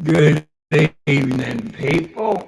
Good evening, people.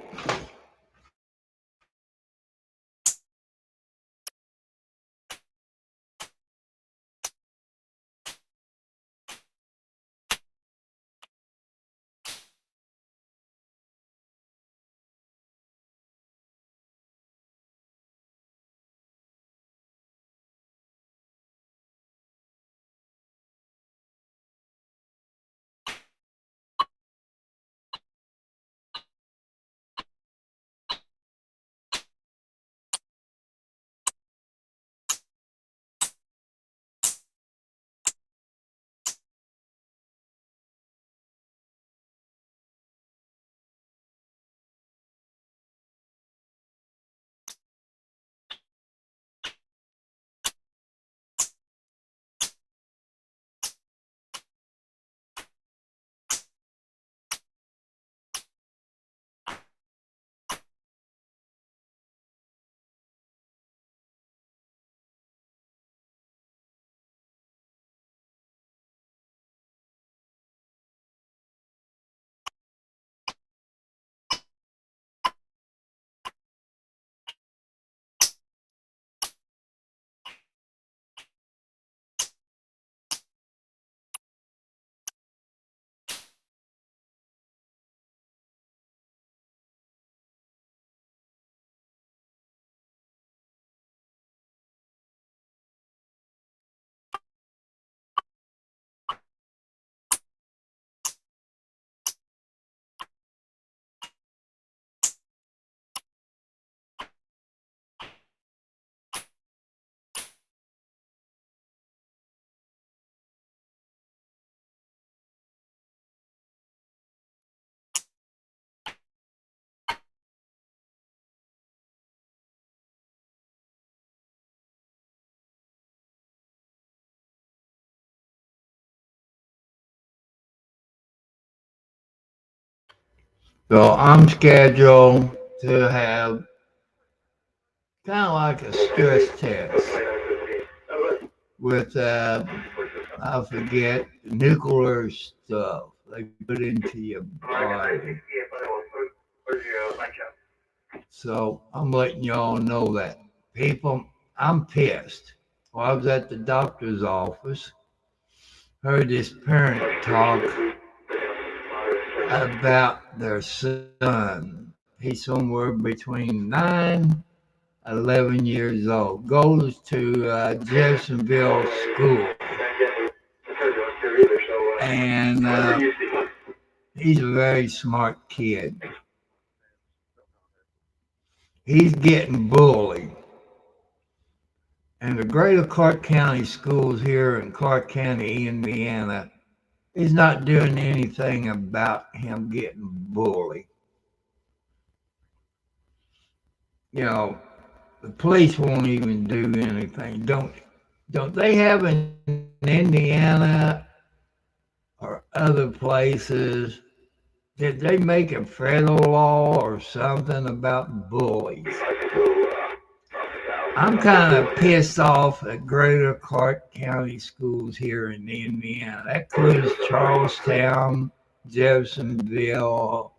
So I'm scheduled to have kind of like a stress test with, I forget, nuclear stuff they put into your body. So I'm letting y'all know that. People, I'm pissed. Well, I was at the doctor's office, heard this parent talk about their son. He's somewhere between 11 years old, goes to Jeffersonville School. And he's a very smart kid. He's getting bullied. And the greater Clark County schools here in Clark County, Indiana, is not doing anything about him getting bullied. You know, the police won't even do anything. Don't they have in Indiana or other places, did they make a federal law or something about bullies? I'm kind of pissed off at Greater Clark County schools here in Indiana. That includes Charlestown, Jeffersonville,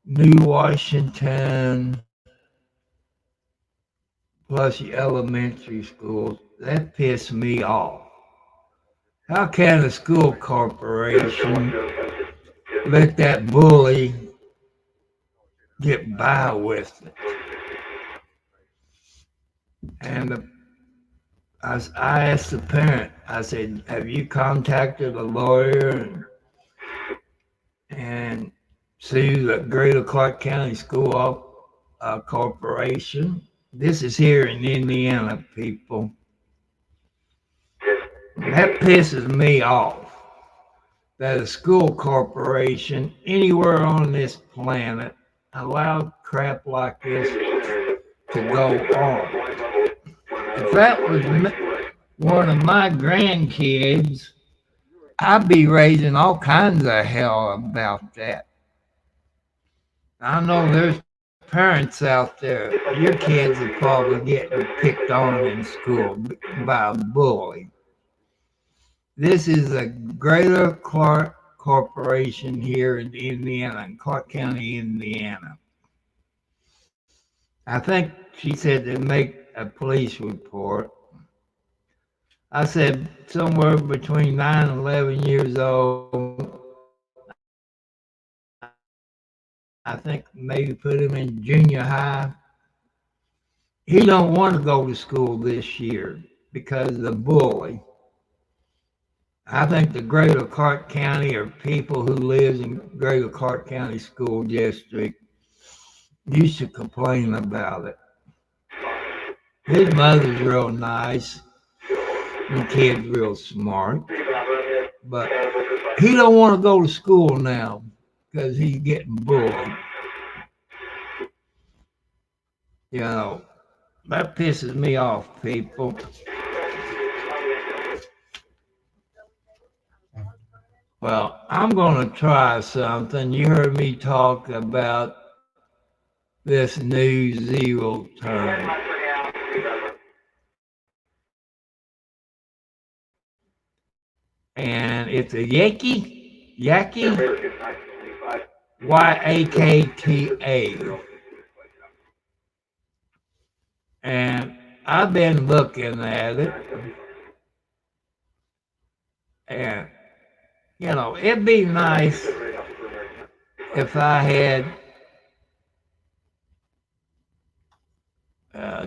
New Washington, plus the elementary schools. That pissed me off. How can a school corporation let that bully get by with it? And I asked the parent, I said, have you contacted a lawyer and sued the Greater Clark County School Corporation? This is here in Indiana, people. That pisses me off that a school corporation anywhere on this planet allowed crap like this to go on. If that was one of my grandkids, I'd be raising all kinds of hell about that. I know there's parents out there, your kids are probably getting picked on in school by a bully. This is a Greater Clark corporation here in Indiana, in Clark County, Indiana. I think she said to make a police report. I said somewhere between 9 and 11 years old. I think maybe put him in junior high. He don't want to go to school this year because of the bully. I think the Greater Clark County or people who live in Greater Clark County School District used to complain about it. His mother's real nice. The kid's real smart. But he don't want to go to school now because he's getting bullied. You know, that pisses me off, people. Well, I'm going to try something. You heard me talk about this new zero term. And it's a Yakta, Yakta. And I've been looking at it. And, you know, it'd be nice if I had,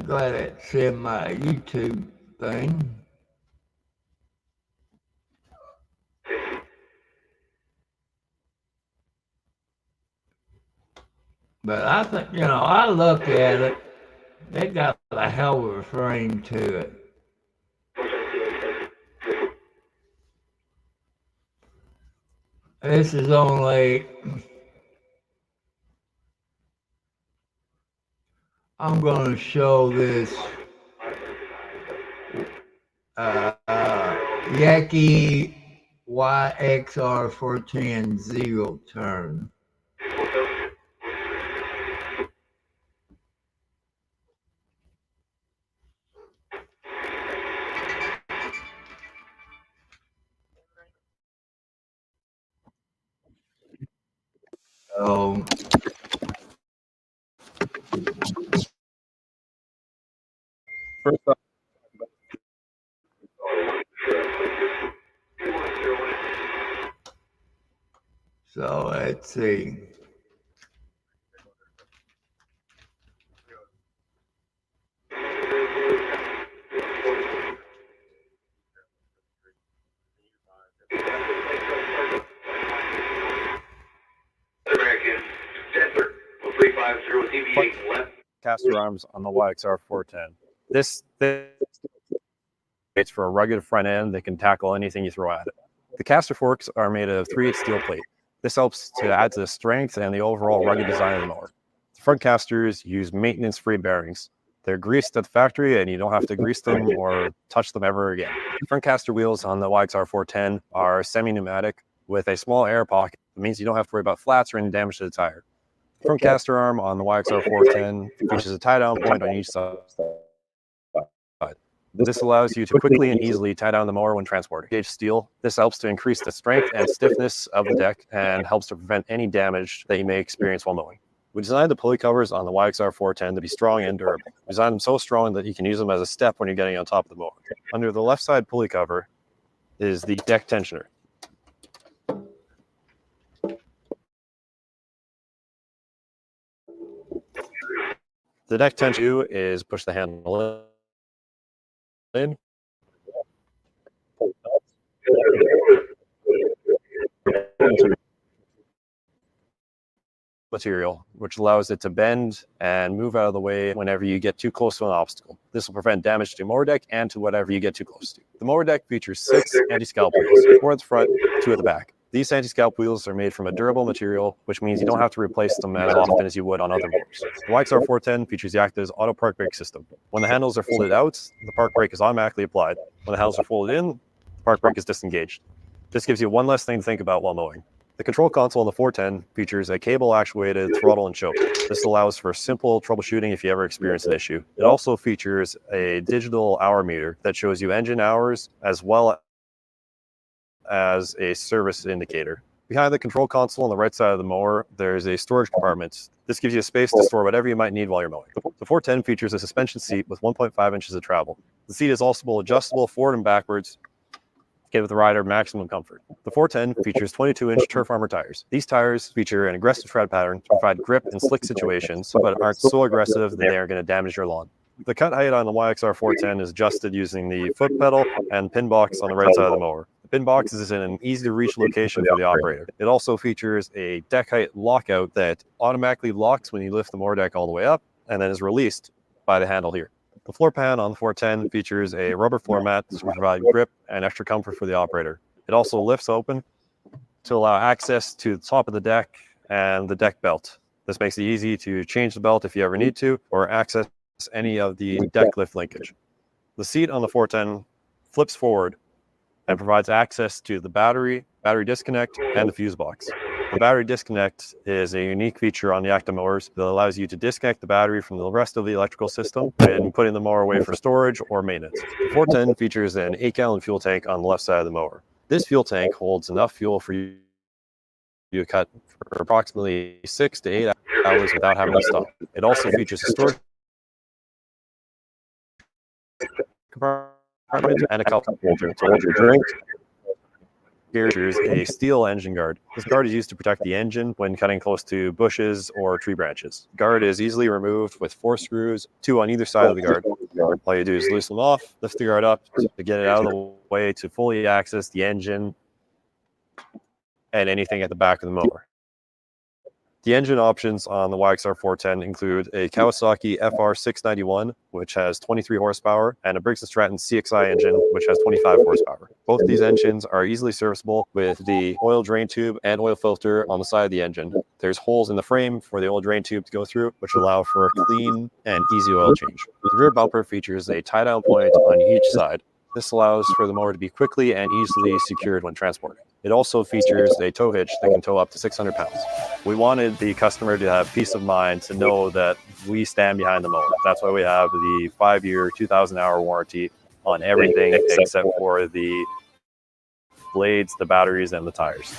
glad it's in my YouTube thing. But I think, you know, I look at it, they got a hell of a frame to it. This is only, I'm going to show this Yakta YXR410 zero turn. So, First off, so let's see. caster arms on the YXR410. This it's for a rugged front end that can tackle anything you throw at it. The caster forks are made of 3/8 steel plate. This helps to add to the strength and the overall rugged design of the mower. The front casters use maintenance-free bearings. They're greased at the factory, and you don't have to grease them or touch them ever again. The front caster wheels on the YXR410 are semi-pneumatic with a small air pocket. It means you don't have to worry about flats or any damage to the tire. The front caster arm on the YXR410 features a tie-down point on each side. This allows you to quickly and easily tie down the mower when transporting. Gauge steel. This helps to increase the strength and stiffness of the deck and helps to prevent any damage that you may experience while mowing. We designed the pulley covers on the YXR410 to be strong and durable. We designed them so strong that you can use them as a step when you're getting on top of the mower. Under the left side pulley cover is the deck tensioner. The deck tensioner is push the handle in. Material, which allows it to bend and move out of the way whenever you get too close to an obstacle. This will prevent damage to your mower deck and to whatever you get too close to. The mower deck features 6 anti-scalp wheels, 4 at the front, 2 at the back. These anti-scalp wheels are made from a durable material, which means you don't have to replace them as often as you would on other mowers. The YXR410 features Yakta's auto park brake system. When the handles are folded out, the park brake is automatically applied. When the handles are folded in, the park brake is disengaged. This gives you one less thing to think about while mowing. The control console on the 410 features a cable-actuated throttle and choke. This allows for simple troubleshooting if you ever experience an issue. It also features a digital hour meter that shows you engine hours as well as a service indicator. Behind the control console on the right side of the mower, there's a storage compartment. This gives you a space to store whatever you might need while you're mowing. The 410 features a suspension seat with 1.5 inches of travel. The seat is also adjustable forward and backwards, give the rider maximum comfort. The 410 features 22-inch turf armor tires. These tires feature an aggressive tread pattern to provide grip in slick situations, but aren't so aggressive that they are going to damage your lawn. The cut height on the YXR 410 is adjusted using the foot pedal and pin box on the right side of the mower. The pin box is in an easy-to-reach location for the operator. It also features a deck height lockout that automatically locks when you lift the mower deck all the way up and then is released by the handle here. The floor pan on the 410 features a rubber floor mat to provide grip and extra comfort for the operator. It also lifts open to allow access to the top of the deck and the deck belt. This makes it easy to change the belt if you ever need to, or access any of the deck lift linkage. The seat on the 410 flips forward and provides access to the battery disconnect, and the fuse box. The battery disconnect is a unique feature on the Active mowers that allows you to disconnect the battery from the rest of the electrical system when putting the mower away for storage or maintenance. The 410 features an 8-gallon fuel tank on the left side of the mower. This fuel tank holds enough fuel for you to cut for approximately 6 to 8 hours without having to stop. It also features a storage compartment and a cup holder to hold your drink. Here's a steel engine guard. This guard is used to protect the engine when cutting close to bushes or tree branches. The guard is easily removed with 4 screws, 2 on either side of the guard. All you do is loosen them off, lift the guard up to get it out of the way to fully access the engine and anything at the back of the mower. The engine options on the YXR 410 include a Kawasaki FR691, which has 23 horsepower, and a Briggs & Stratton CXI engine, which has 25 horsepower. Both these engines are easily serviceable with the oil drain tube and oil filter on the side of the engine. There's holes in the frame for the oil drain tube to go through, which allow for a clean and easy oil change. The rear bumper features a tie-down point on each side. This allows for the mower to be quickly and easily secured when transporting. It also features a tow hitch that can tow up to 600 pounds. We wanted the customer to have peace of mind to know that we stand behind the mower. That's why we have the 5-year, 2,000-hour warranty on everything except for the blades, the batteries, and the tires.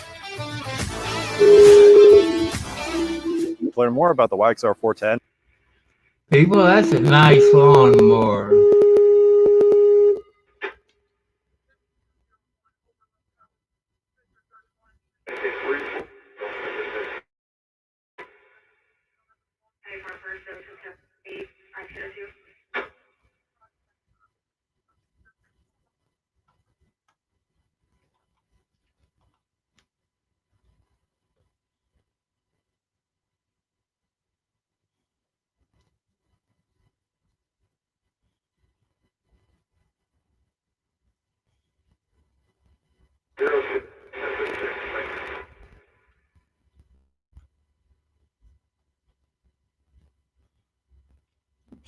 To learn more about the YXR 410, People, that's a nice lawnmower.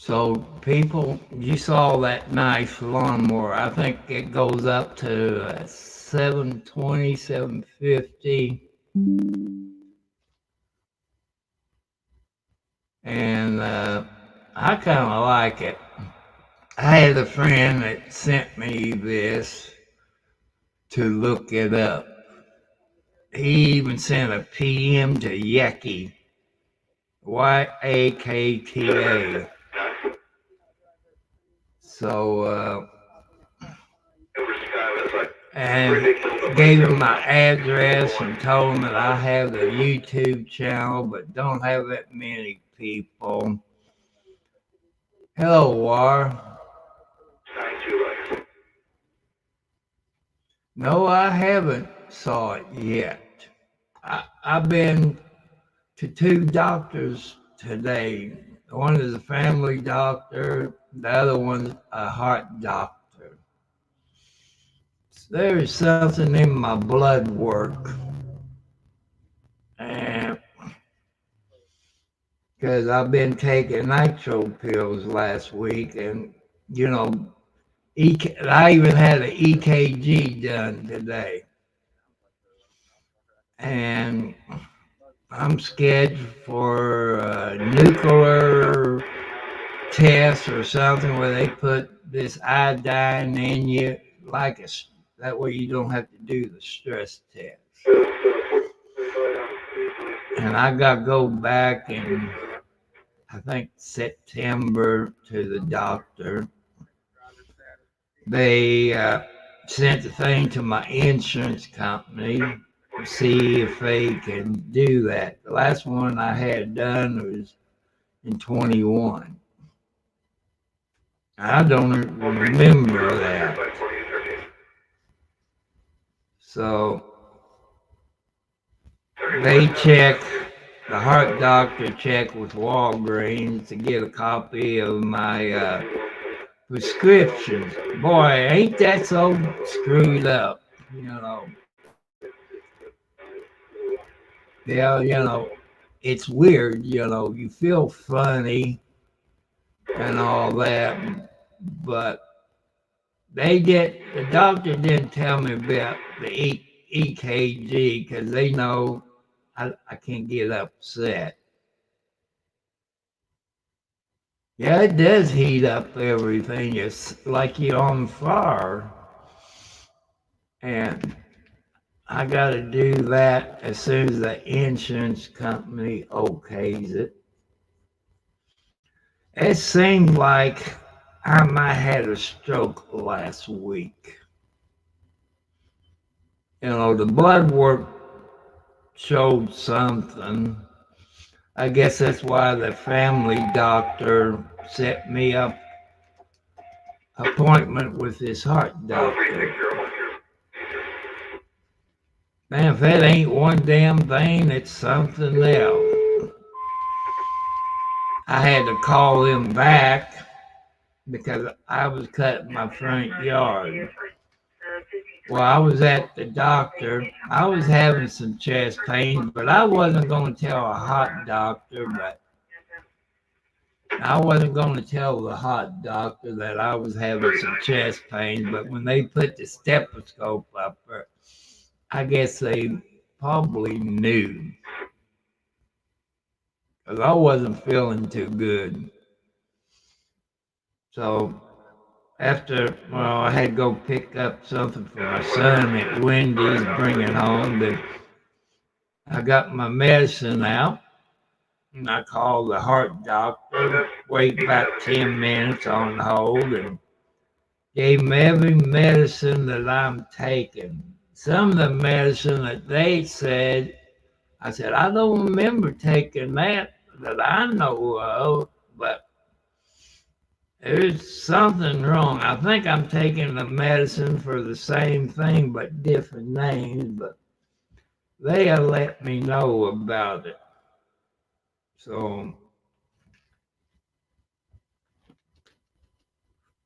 So people, you saw that nice lawnmower. I think it goes up to 720, 750. And I kind of like it. I had a friend that sent me this to look it up. He even sent a PM to Yaki, YAKTA. So, and gave him my address and told him that I have the YouTube channel, but don't have that many people. Hello, War. No, I haven't saw it yet. I've been to 2 doctors today. One is a family doctor, the other one's a heart doctor. There's something in my blood work. And because I've been taking nitro pills last week, and you know, I even had an EKG done today. And I'm scheduled for a nuclear test or something where they put this iodine in you, that way you don't have to do the stress test. And I got to go back in, I think, September to the doctor. They sent the thing to my insurance company to see if they can do that. The last one I had done was in 21. I don't remember that. So they check, the heart doctor checked with Walgreens to get a copy of my prescriptions. Boy, ain't that so screwed up, you know. Yeah, you know, it's weird, you know, you feel funny and all that, but the doctor didn't tell me about the EKG because they know I can't get upset. Yeah, it does heat up everything. It's like you're on fire. And I got to do that as soon as the insurance company okays it. It seemed like I might have had a stroke last week. You know, the blood work showed something. I guess that's why the family doctor set me up appointment with his heart doctor. Man, if that ain't one damn thing, it's something else. I had to call him back because I was cutting my front yard. Well, I was at the doctor. I was having some chest pain, but I wasn't going to tell a hot doctor, but I wasn't going to tell the hot doctor that I was having some chest pain, but when they put the stethoscope up there, I guess they probably knew because I wasn't feeling too good. So I had to go pick up something for my son at Wendy's, bring it home. But I got my medicine out, and I called the heart doctor, wait about 10 minutes on hold, and gave him every medicine that I'm taking. Some of the medicine that they said, I said, I don't remember taking that I know of, but there's something wrong. I think I'm taking the medicine for the same thing but different names, but they have let me know about it. So,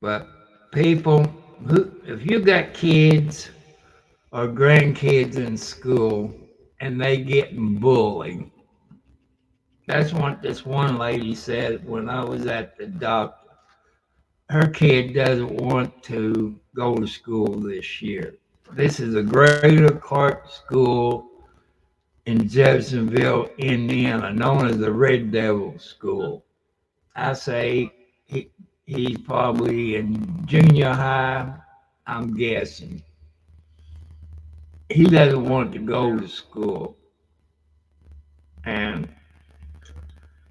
but people, if you got kids or grandkids in school and they getting bullied, that's what this one lady said when I was at the doctor. Her kid doesn't want to go to school this year. This is a Greater Clark School in Jeffersonville, Indiana, known as the Red Devil School. I say he's probably in junior high, I'm guessing. He doesn't want to go to school. And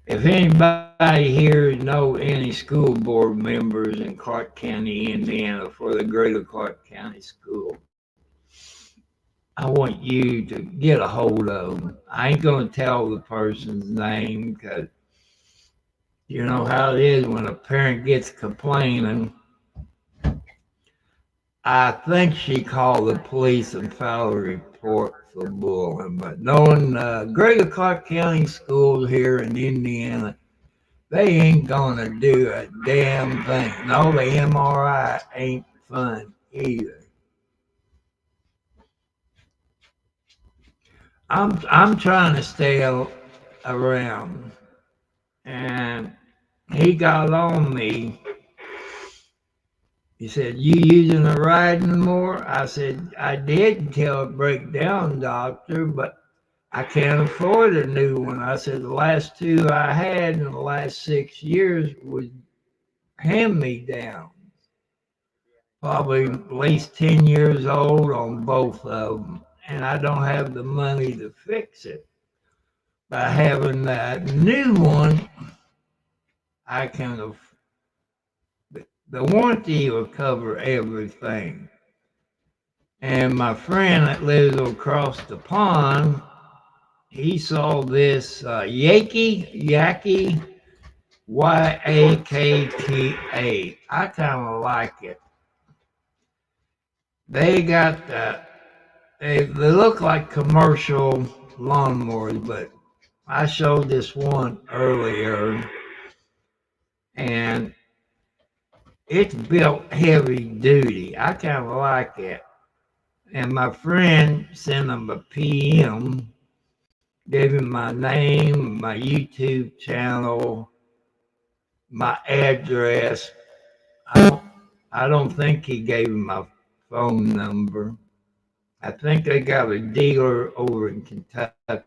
if anybody here know any school board members in Clark County, Indiana for the Greater Clark County School, I want you to get a hold of them. I ain't going to tell the person's name because you know how it is when a parent gets complaining. I think she called the police and filed a report for bullying. But knowing Greater Clark County schools here in Indiana, they ain't going to do a damn thing. No, the MRI ain't fun either. I'm trying to stay around, and he got on me. He said, "You using the riding more?" I said, "I did until it break down, doctor, but I can't afford a new one." I said, "The last two I had in the last 6 years was hand-me-down, probably at least 10 years old on both of them, and I don't have the money to fix it." by having that new one, I can, the warranty will cover everything. And my friend that lives across the pond, he saw this Yaki, Yakta. I kind of like it. They got they look like commercial lawnmowers, but I showed this one earlier, and it's built heavy duty. I kind of like it. And my friend sent him a PM, gave him my name, my YouTube channel, my address. I don't think he gave him my phone number. I think they got a dealer over in Kentucky,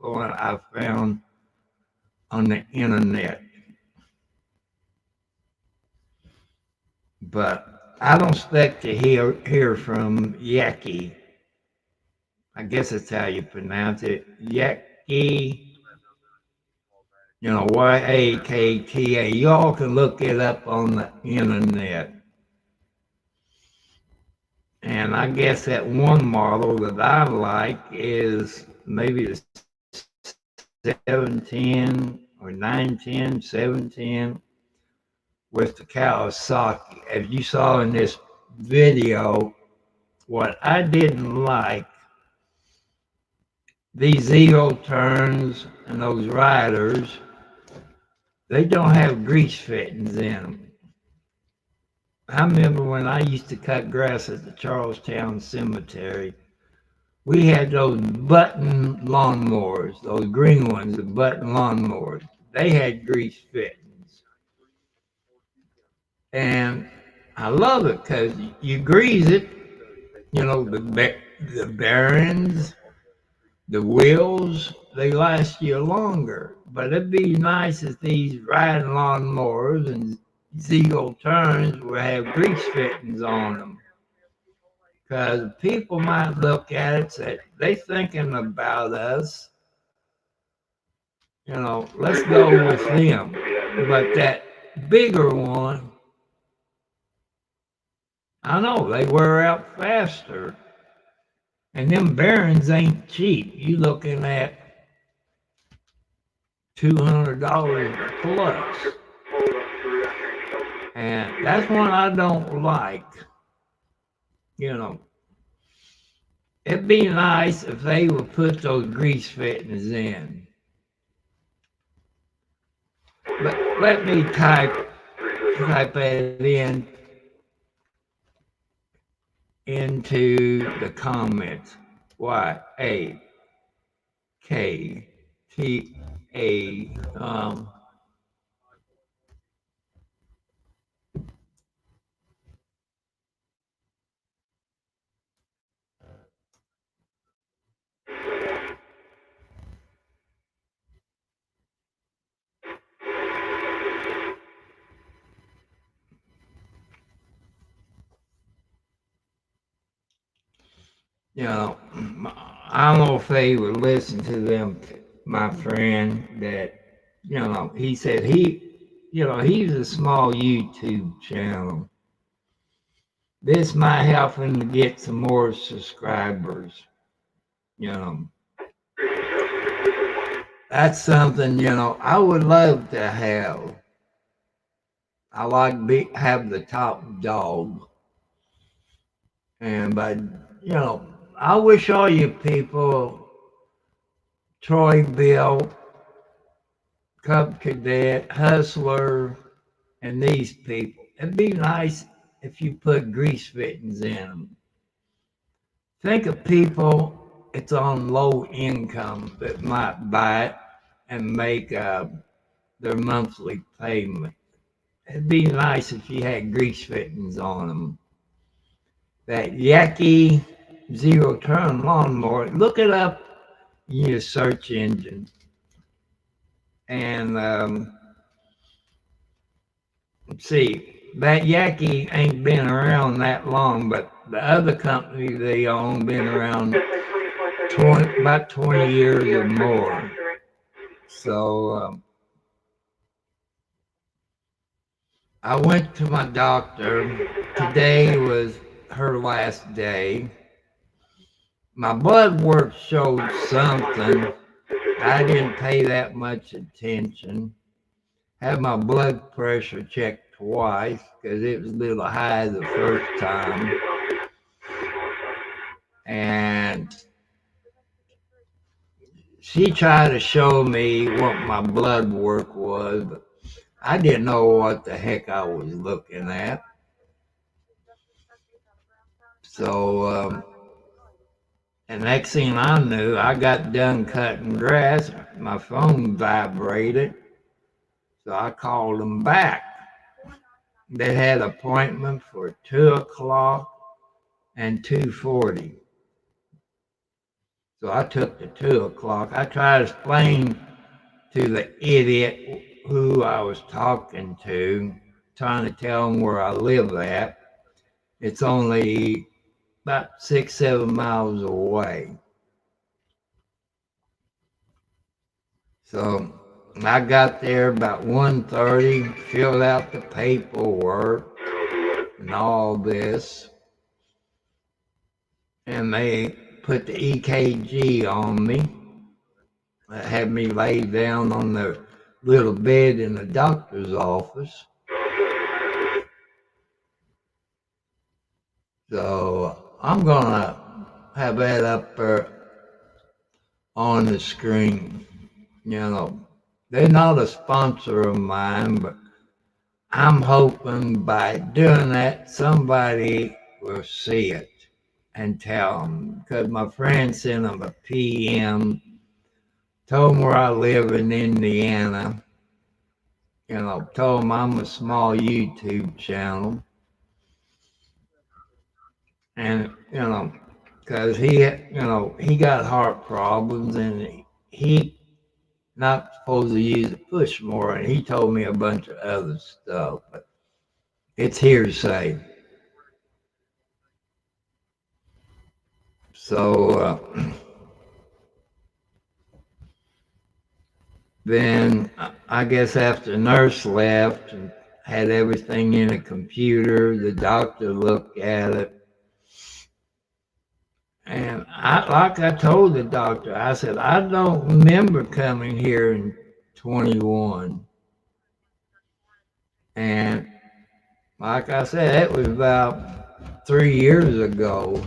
one I found on the internet. But I don't expect to hear from Yaki. I guess that's how you pronounce it. Yaki, Yakta. Y'all can look it up on the internet. And I guess that one model that I like is maybe the 710 or 910, 710 with the Kawasaki. As you saw in this video, what I didn't like, these zero turns and those riders, they don't have grease fittings in them. I remember when I used to cut grass at the Charlestown Cemetery, we had those button lawnmowers, those green ones, the button lawnmowers. They had grease fittings. And I love it because you grease it, the bearings, the wheels, they last you longer. But it'd be nice if these riding lawnmowers and zero turns would have grease fittings on them. Because people might look at it and say, they thinking about us. Let's go with them. But that bigger one, I know they wear out faster. And them bearings ain't cheap. You looking at $200 plus. And that's one I don't like. It'd be nice if they would put those grease fittings in. But let me type that into the comments. Yakta. I don't know if they would listen to them, my friend, that, he said he's a small YouTube channel. This might help him to get some more subscribers, That's something, I would love to have. I like have the top dog. But I wish all you people, Troy Bill, Cub Cadet, Hustler, and these people, it'd be nice if you put grease fittings in them. Think of people it's on low income that might buy it and make their monthly payment. It'd be nice if you had grease fittings on them. That Yaki zero turn lawnmower, look it up in your search engine. And see, that Yaki ain't been around that long, but the other company they own been around about 20 years or more. So I went to my doctor. Today was her last day. My blood work showed something. I didn't pay that much attention. Had my blood pressure checked twice because it was a little high the first time. And she tried to show me what my blood work was, but I didn't know what the heck I was looking at. So, and next thing I knew, I got done cutting grass. My phone vibrated. So I called them back. They had an appointment for 2 o'clock and 2:40. So I took the 2 o'clock. I tried to explain to the idiot who I was talking to, trying to tell him where I live at. It's only about 6, 7 miles away. So I got there about 1:30, filled out the paperwork and all this. And they put the EKG on me. They had me lay down on the little bed in the doctor's office. So I'm gonna have that up there on the screen. You know, they're not a sponsor of mine, but I'm hoping by doing that, somebody will see it and tell them. Because my friend sent them a PM, told them where I live in Indiana. You know, told them I'm a small YouTube channel. And, you know, because he got heart problems and he not supposed to use a push more. And he told me a bunch of other stuff, but it's hearsay. So then I guess after the nurse left and had everything in a computer, the doctor looked at it. And like I told the doctor, I said, I don't remember coming here in 21. And like I said, it was about 3 years ago.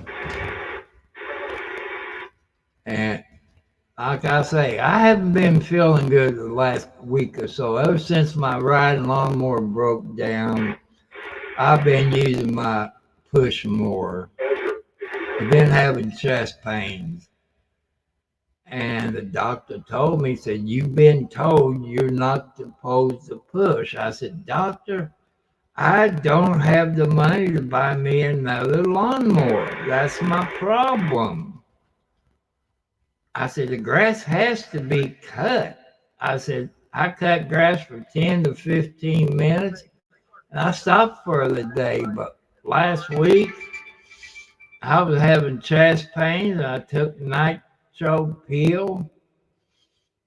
And like I say, I haven't been feeling good the last week or so. Ever since my riding lawnmower broke down, I've been using my push more. I've been having chest pains. And the doctor told me, said, you've been told you're not supposed to push. I said, doctor, I don't have the money to buy me another lawnmower. That's my problem. I said, the grass has to be cut. I said, I cut grass for 10 to 15 minutes and I stopped for the day. But last week, I was having chest pains. I took nitro pill.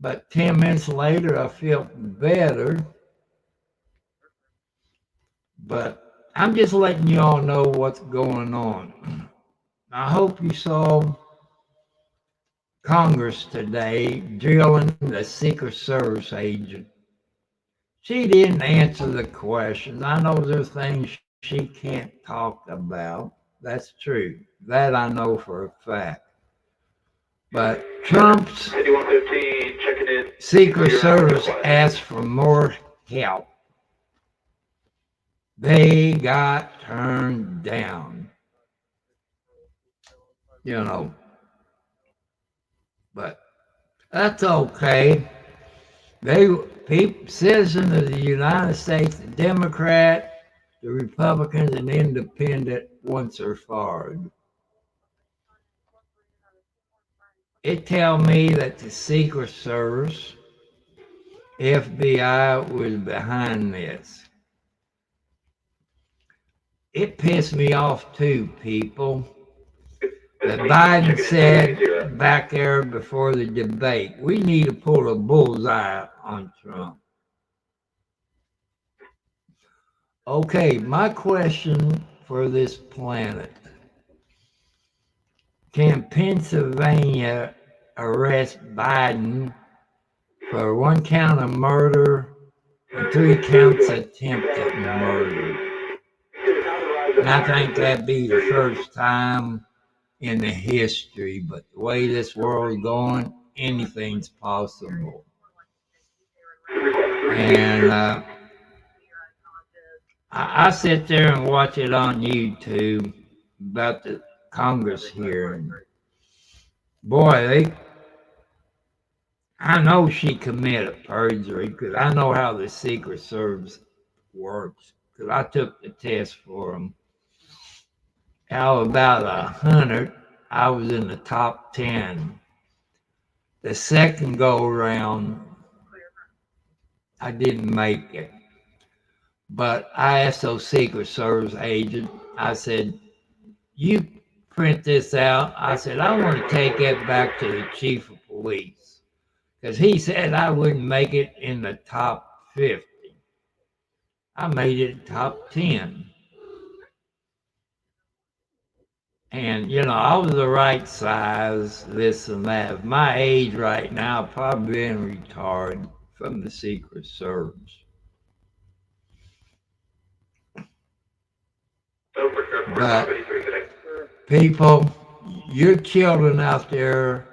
But 10 minutes later, I felt better. But I'm just letting you all know what's going on. I hope you saw Congress today drilling the Secret Service agent. She didn't answer the questions. I know there's things she can't talk about. That's true. That I know for a fact. But Trump's Secret Service asked for more help. They got turned down. You know, but that's okay. Citizens of the United States, the Democrat, the Republicans, and Independent once are fired. It tell me that the Secret Service, FBI was behind this. It pissed me off too, people. That Biden said sit back there before the debate. We need to pull a bullseye on Trump. Okay, my question for this planet. Can Pennsylvania arrest Biden for 1 count of murder and 3 counts of attempted murder? And I think that'd be the first time in the history, but the way this world's going, anything's possible. And I sit there and watch it on YouTube about the Congress hearing. Boy, I know she committed perjury because I know how the Secret Service works because I took the test for them. Out of about 100, I was in the top 10. The second go around, I didn't make it. But I asked those Secret Service agents, I said, you print this out. I said, I want to take it back to the chief of police because he said I wouldn't make it in the top 50. I made it top 10. And, I was the right size, this and that. My age right now, I've probably been retired from the Secret Service. But people, your children out there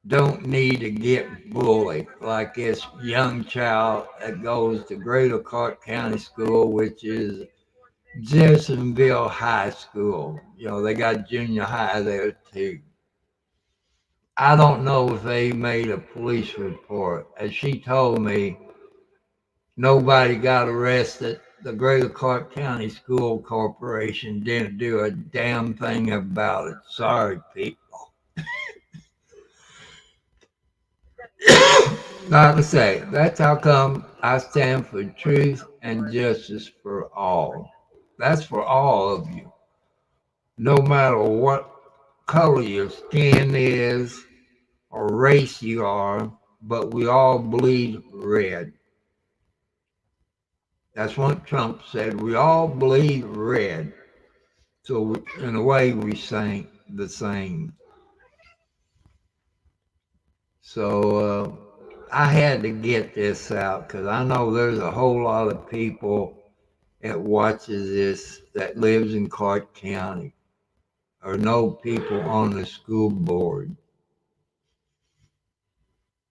don't need to get bullied like this young child that goes to Greater Clark County School, which is Jeffersonville High School. They got junior high there too. I don't know if they made a police report. As she told me, nobody got arrested. The Greater Clark County School Corporation didn't do a damn thing about it. Sorry, people. Like I say, that's how come I stand for truth and justice for all. That's for all of you. No matter what color your skin is or race you are, but we all bleed red. That's what Trump said. We all bleed red. So in a way, we sang the same. So I had to get this out because I know there's a whole lot of people that watches this that lives in Clark County or know people on the school board.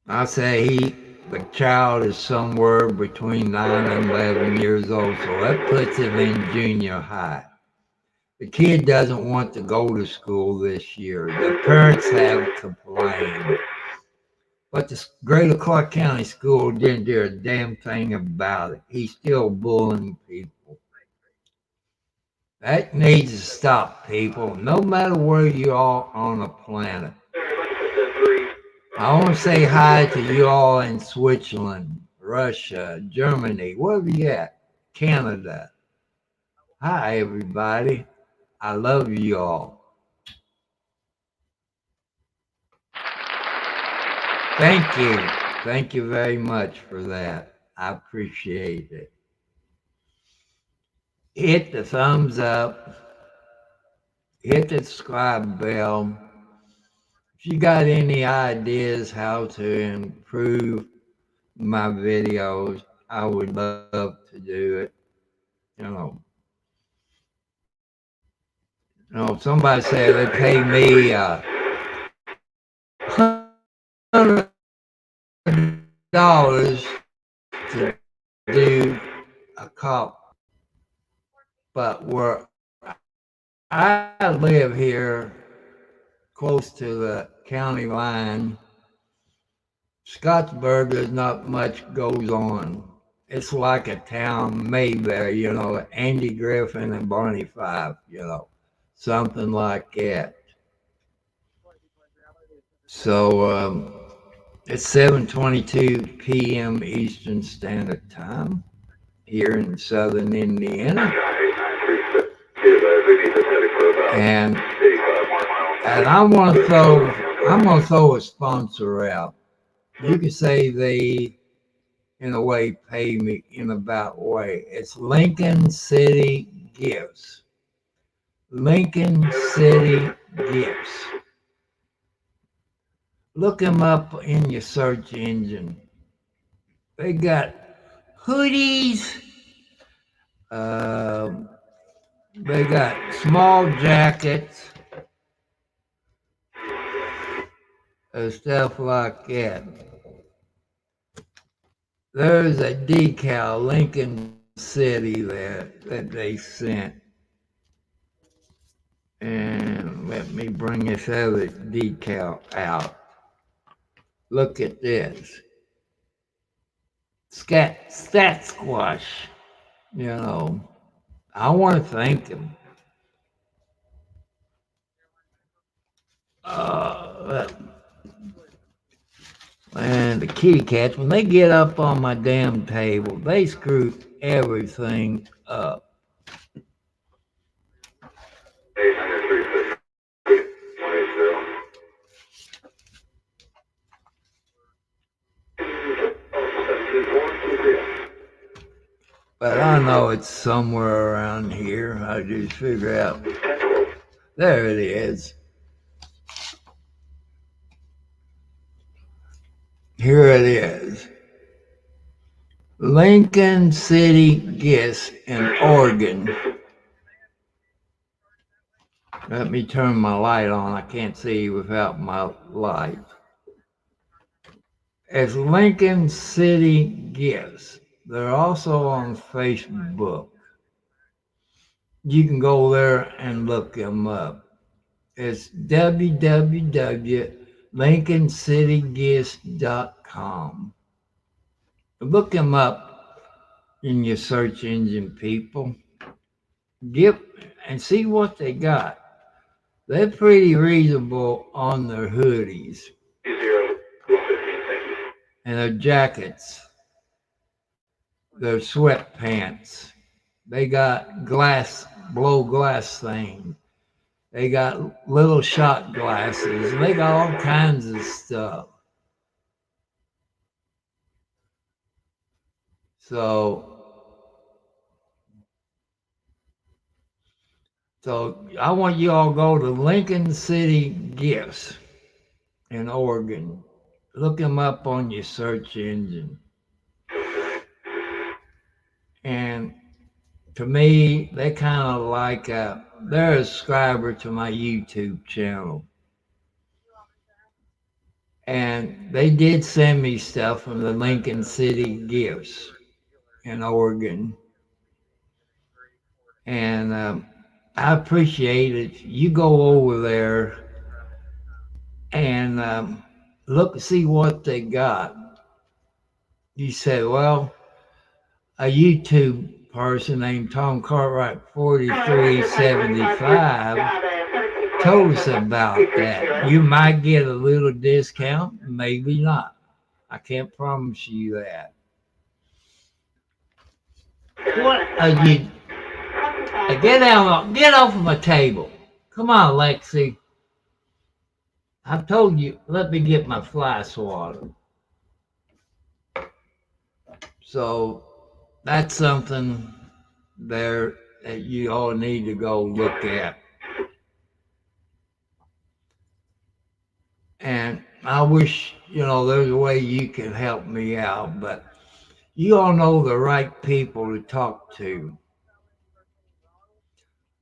I say the child is somewhere between 9 and 11 years old, so that puts him in junior high. The kid doesn't want to go to school this year. The parents have complained. But the Greater Clark County School didn't do a damn thing about it. He's still bullying people. That needs to stop, people, no matter where you are on the planet. I want to say hi to you all in Switzerland, Russia, Germany, wherever you at, Canada. Hi, everybody. I love you all. Thank you. Thank you very much for that. I appreciate it. Hit the thumbs up. Hit the subscribe bell. If you got any ideas how to improve my videos, I would love to do it. Somebody said they pay me $100 to do a cop, but where I live here, close to the county line, Scottsburg, there's not much goes on. It's like a town Mayberry, Andy Griffin and Barney Fife, something like that. So it's 7:22 p.m. Eastern Standard Time here in southern Indiana. And I want to throw I'm going to throw a sponsor out. You could say they, in a way, pay me in about way. It's Lincoln City Gifts. Lincoln City Gifts. Look them up in your search engine. They got hoodies. They got small jackets and stuff like that. There's a decal, Lincoln City, there that they sent. And let me bring this other decal out. Look at this. Stat Squash. You know, I want to thank them. And the kitty cats, when they get up on my damn table, they screw everything up. But I know it's somewhere around here. I just figure out. There it is. Here it is. Lincoln City Gifts in Oregon. Let me turn my light on. I can't see without my light. It's Lincoln City Gifts. They're also on Facebook. You can go there and look them up. It's www.lincolncitygifts.com. Look them up in your search engine, people. Get and see what they got. They're pretty reasonable on their hoodies and their jackets, their sweatpants. They got blow glass things. They got little shot glasses. They got all kinds of stuff. So I want you all to go to Lincoln City Gifts in Oregon. Look them up on your search engine. And to me, they kind of like they're a subscriber to my YouTube channel. And they did send me stuff from the Lincoln City Gifts in Oregon. And I appreciate it. You go over there and see what they got. You said, well, a YouTube person named Tom Cartwright 4375 told us about that. You might get a little discount, maybe not. I can't promise you that. What are you? Get off of my table. Come on, Lexi. I've told you, let me get my fly swatter. So that's something there that you all need to go look at. And I wish, there's a way you can help me out, but you all know the right people to talk to.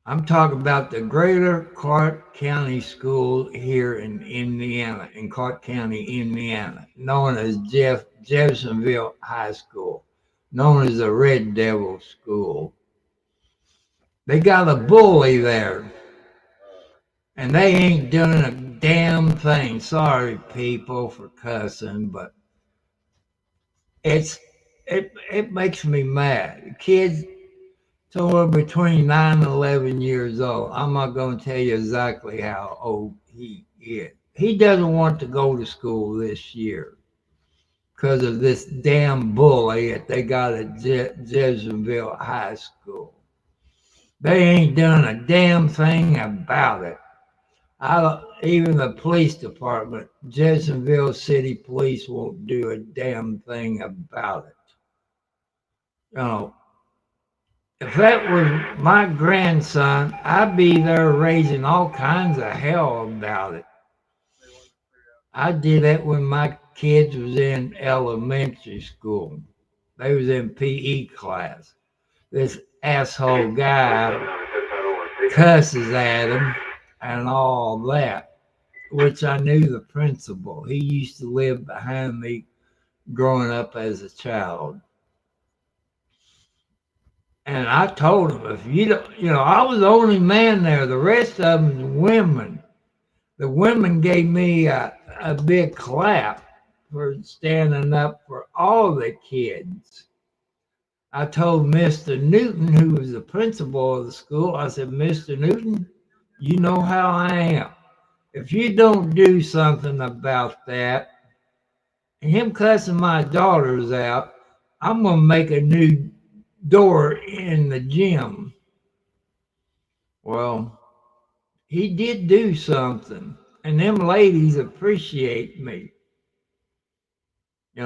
I'm talking about the Greater Clark County School here in Indiana, in Clark County, Indiana, known as Jeffersonville High School, known as the Red Devil School. They got a bully there, and they ain't doing a damn thing. Sorry, people, for cussing, but it makes me mad. Kids somewhere between 9 and 11 years old. I'm not going to tell you exactly how old he is. He doesn't want to go to school this year because of this damn bully that they got at Jeffersonville High School. They ain't done a damn thing about it. Even the police department, Jeffersonville City Police won't do a damn thing about it. You know, if that was my grandson, I'd be there raising all kinds of hell about it. I did that when my kids was in elementary school. They was in PE class. This asshole guy cusses at him and all that, which I knew the principal. He used to live behind me growing up as a child. And I told him, if you don't, I was the only man there. The rest of them was women. The women gave me a big clap for standing up for all the kids. I told Mr. Newton, who was the principal of the school, I said, Mr. Newton, you know how I am. If you don't do something about that, and him cussing my daughters out, I'm going to make a new door in the gym. Well, he did do something, and them ladies appreciate me.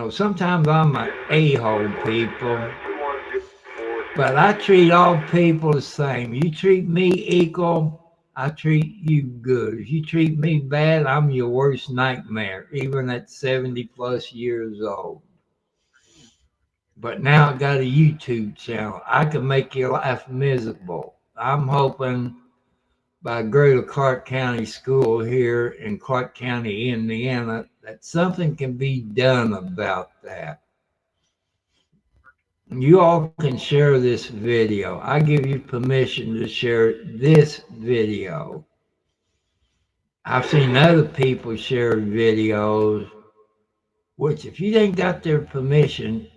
Sometimes I'm an a-hole, people, but I treat all people the same. You treat me equal, I treat you good. If you treat me bad, I'm your worst nightmare, even at 70 plus years old. But now I got a YouTube channel. I can make your life miserable. I'm hoping by Greater Clark County School here in Clark County, Indiana, that something can be done about that. You all can share this video. I give you permission to share this video. I've seen other people share videos, which if you ain't got their permission,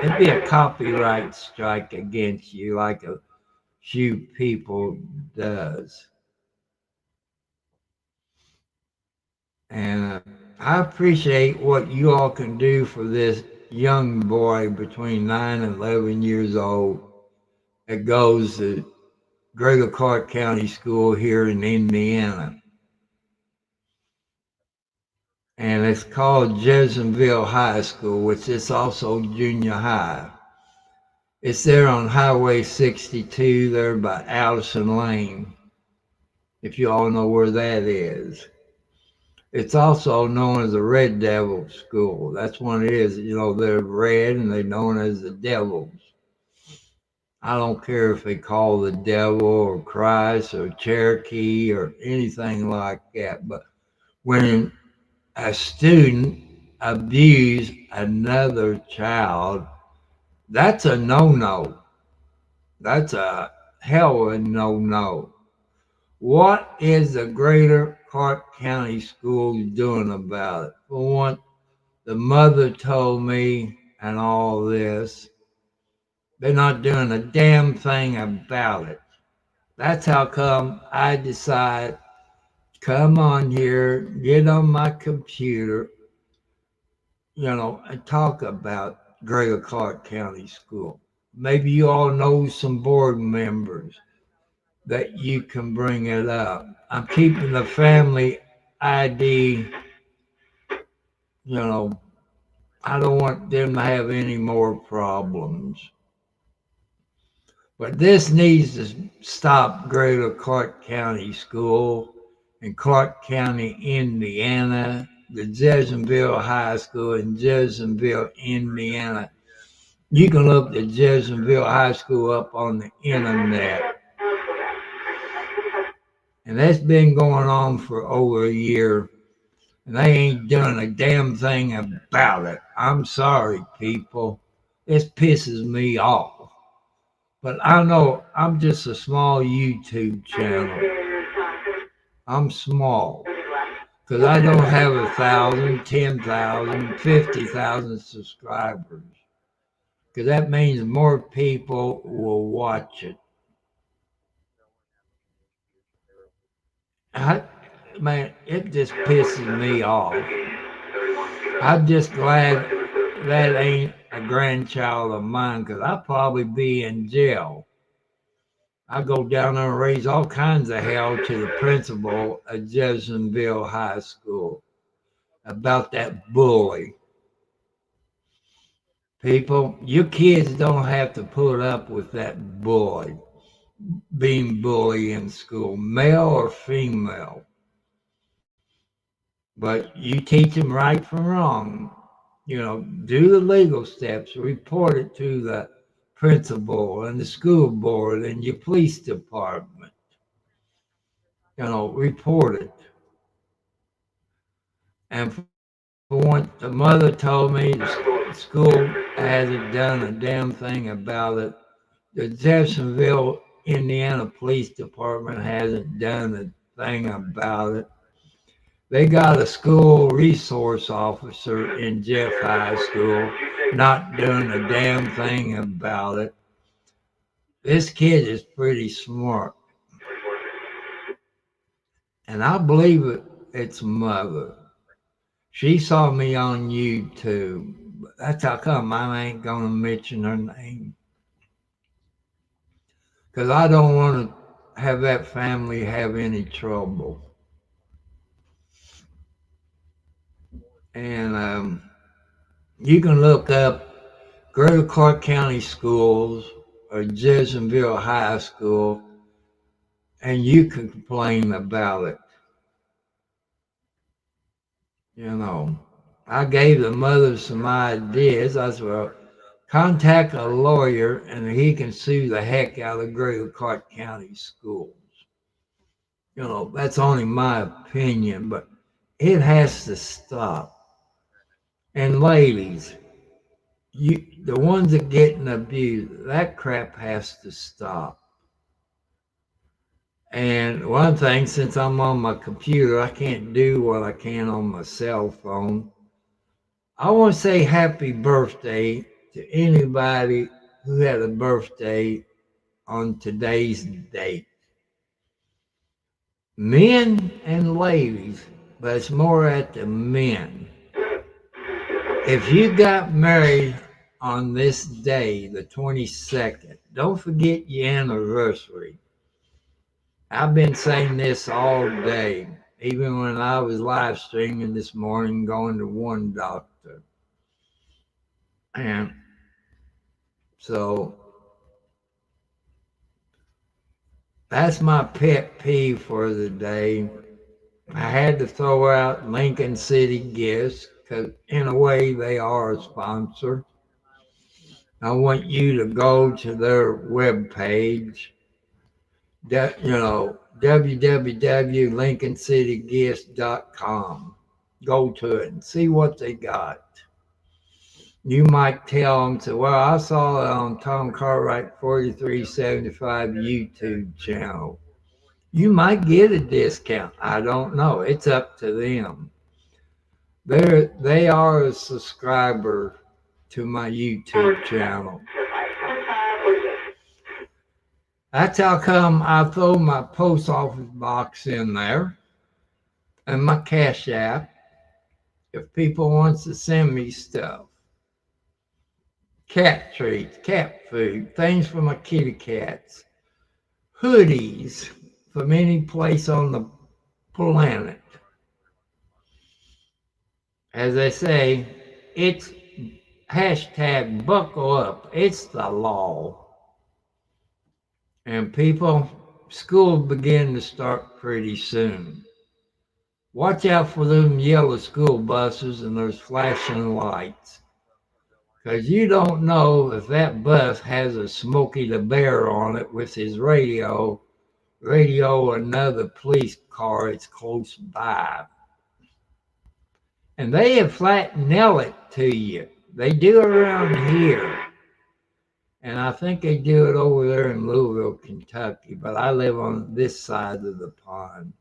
it'd be a copyright strike against you like a few people does. And I appreciate what you all can do for this young boy between 9 and 11 years old that goes to Greater Clark County School here in Indiana. And it's called Jeffersonville High School, which is also junior high. It's there on Highway 62 there by Allison Lane, if you all know where that is. It's also known as the Red Devil School. That's what it is. They're red and they're known as the Devils. I don't care if they call the devil or Christ or Cherokee or anything like that. But when a student abuse another child, that's a no-no. That's a hell of a no-no. What is the Greater Clark County Schools doing about it? For one, the mother told me and all this, they're not doing a damn thing about it. That's how come I decide, come on here, get on my computer, and talk about Greater Clark County School. Maybe you all know some board members that you can bring it up. I'm keeping the family ID, I don't want them to have any more problems. But this needs to stop Greater Clark County School in Clark County, Indiana, the Jeffersonville High School in Jeffersonville, Indiana. You can look the Jeffersonville High School up on the internet. And that's been going on for over a year. And they ain't doing a damn thing about it. I'm sorry, people. This pisses me off. But I know I'm just a small YouTube channel. I'm small. Because I don't have 1,000, 10,000, 50,000 subscribers. Because that means more people will watch it. Man, it just pisses me off. I'm just glad that ain't a grandchild of mine because I'd probably be in jail. I go down there and raise all kinds of hell to the principal of Jeffersonville High School about that bully. People, your kids don't have to put up with that bully, being bullied in school, male or female. But you teach them right from wrong. Do the legal steps, report it to the principal and the school board and your police department. Report it. And for what the mother told me, the school hasn't done a damn thing about it. The Jeffersonville, Indiana Police Department hasn't done a thing about it. They got a school resource officer in Jeff High School not doing a damn thing about it. This kid is pretty smart. And I believe it's mother. She saw me on YouTube. That's how come I ain't going to mention her name. Because I don't want to have that family have any trouble. And you can look up Greater Clark County Schools or Jeffersonville High School, and you can complain about it. I gave the mother some ideas. I said, well, contact a lawyer and he can sue the heck out of Greater Clark County Schools. That's only my opinion, but it has to stop. And ladies, the ones that getting abused, that crap has to stop. And one thing, since I'm on my computer, I can't do what I can on my cell phone. I want to say happy birthday to anybody who had a birthday on today's date. Men and ladies, but it's more at the men. If you got married on this day, the 22nd, don't forget your anniversary. I've been saying this all day, even when I was live streaming this morning going to one doctor. And so that's my pet peeve for the day. I had to throw out Lincoln City Gifts because in a way they are a sponsor. I want you to go to their webpage, www.lincolncitygifts.com. Go to it and see what they got. You might tell them, say, well, I saw it on Tom Cartwright 4375 YouTube channel. You might get a discount. I don't know. It's up to them. They are a subscriber to my YouTube channel. That's how come I throw my post office box in there and my Cash App if people wants to send me stuff. Cat treats, cat food, things for my kitty cats, hoodies from any place on the planet. As they say, it's hashtag buckle up. It's the law. And people, school begin to start pretty soon. Watch out for them yellow school buses and those flashing lights. Because you don't know if that bus has a Smokey the Bear on it with his radio another police car that's close by. And they have flattened it to you. They do around here. And I think they do it over there in Louisville, Kentucky, but I live on this side of the pond.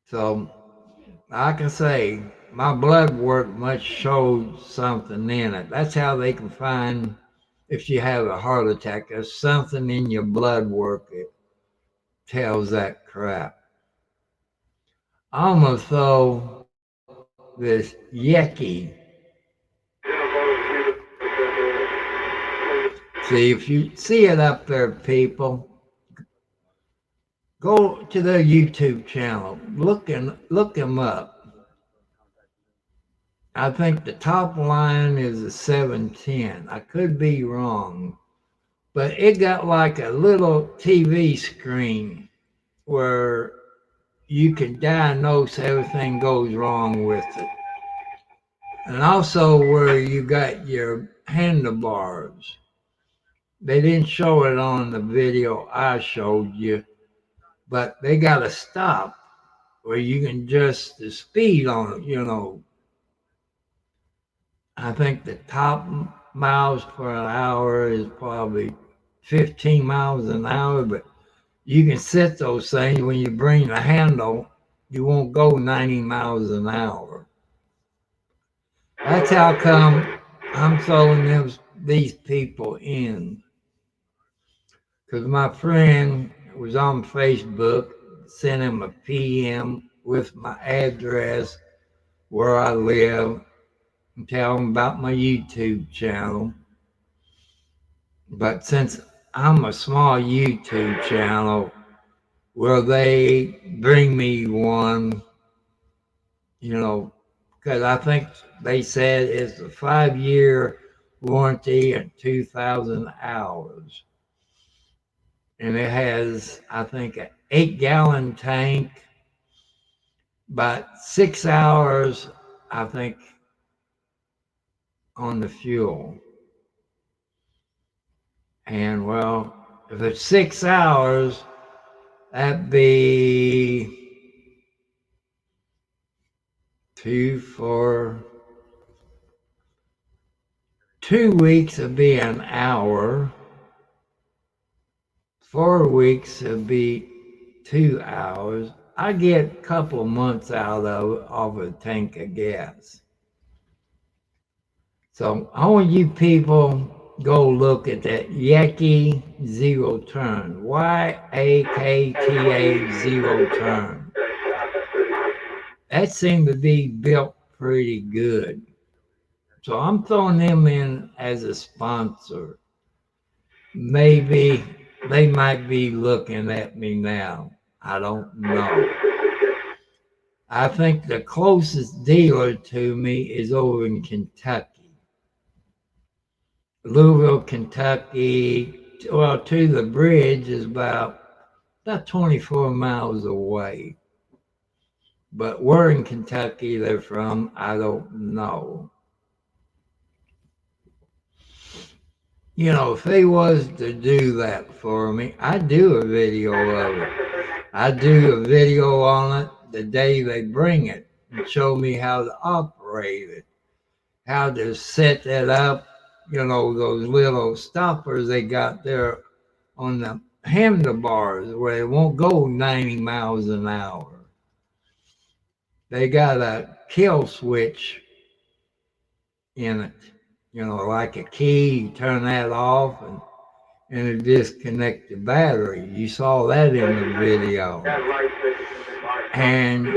So I can say my blood work must show something in it. That's how they can find if you have a heart attack. There's something in your blood work that tells that crap. I'm going to throw this Yeti See, if you see it up there, people, go to their YouTube channel. Look them up. I think the top line is a 710. I could be wrong, but it got like a little TV screen where you can diagnose everything goes wrong with it. And also where you got your handlebars. They didn't show it on the video I showed you, but they got a stop where you can adjust the speed on it. I think the top miles per hour is probably 15 miles an hour, but you can set those things when you bring the handle, you won't go 90 miles an hour. That's how come I'm throwing these people in. Because my friend was on Facebook, sent him a PM with my address, where I live, and tell him about my YouTube channel. But since I'm a small YouTube channel, will they bring me one, because I think they said it's a 5-year warranty and 2,000 hours. And it has, I think, an 8-gallon tank, about 6 hours, I think, on the fuel. And well, if it's 6 hours, that'd be 2 weeks would be an hour. 4 weeks would be 2 hours. I get a couple of months out of a tank of gas. So I want you people go look at that Yaki Zero Turn. YAKTA Zero Turn. That seemed to be built pretty good. So I'm throwing them in as a sponsor. Maybe they might be looking at me now. I don't know. I think the closest dealer to me is over in Kentucky. Louisville, Kentucky, well, to the bridge is about 24 miles away. But where in Kentucky they're from, I don't know. If they was to do that for me, I'd do a video of it. I'd do a video on it the day they bring it and show me how to operate it, how to set that up, those little stoppers they got there on the handlebars where it won't go 90 miles an hour. They got a kill switch in it, like a key. You turn that off and it disconnects the battery. You saw that in the video. And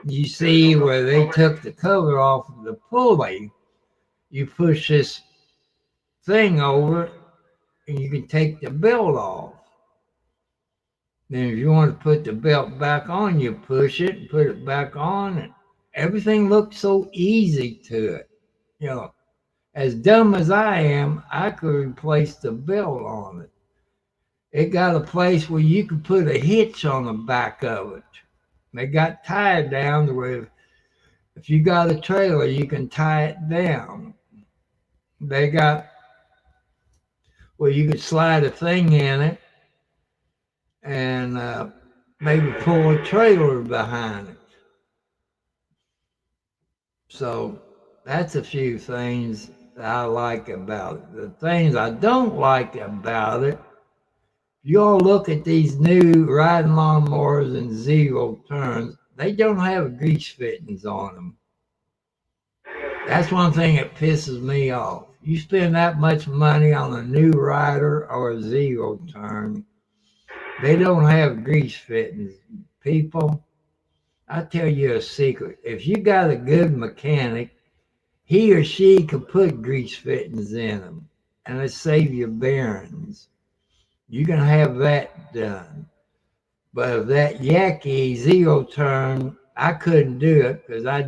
you see where they took the cover off of the pulley. You push this thing over and you can take the belt off. Then if you want to put the belt back on, you push it and put it back on. And everything looks so easy to it. As dumb as I am, I could replace the belt on it. It got a place where you could put a hitch on the back of it. They got tied down to where if you got a trailer, you can tie it down. They got where you could slide a thing in it and maybe pull a trailer behind it. So that's a few things that I like about it. The things I don't like about it, you all look at these new riding lawnmowers and zero turns, they don't have grease fittings on them. That's one thing that pisses me off. You spend that much money on a new rider or a zero turn, they don't have grease fittings. People, I'll tell you a secret. If you got a good mechanic, he or she could put grease fittings in them. and they save you bearings. You can have that done. But if that Yaki zero turn, I couldn't do it because I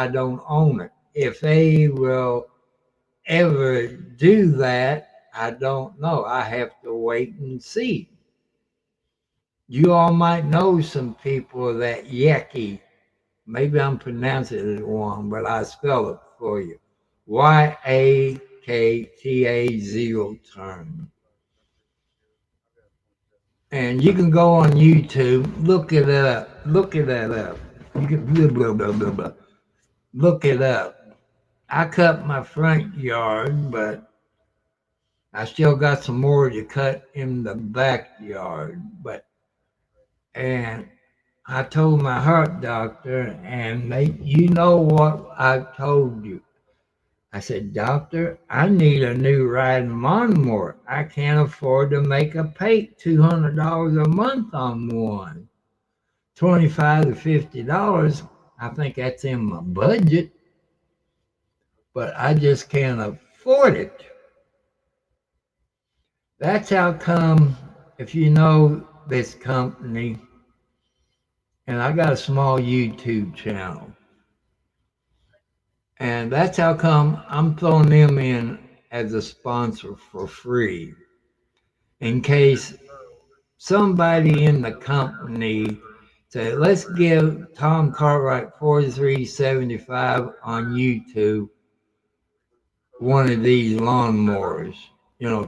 don't own it. If they will ever do that, I don't know. I have to wait and see. You all might know some people that Yaki. Maybe I'm pronouncing it wrong, but I spell it for you. Yakta zero turn. And you can go on YouTube, look it up, look it up. You can blah, blah, blah, blah, blah. Look it up. I cut my front yard, but I still got some more to cut in the backyard. And I told my heart doctor, and you know what I told you. I said, Doctor, I need a new riding lawnmower. I can't afford to make a pay $200 a month on one. $25 to $50. I think that's in my budget, but I just can't afford it. That's how come, if you know this company, and I got a small YouTube channel, and that's how come I'm throwing them in as a sponsor for free in case somebody in the company say, let's give Tom Cartwright 4375 on YouTube one of these lawnmowers,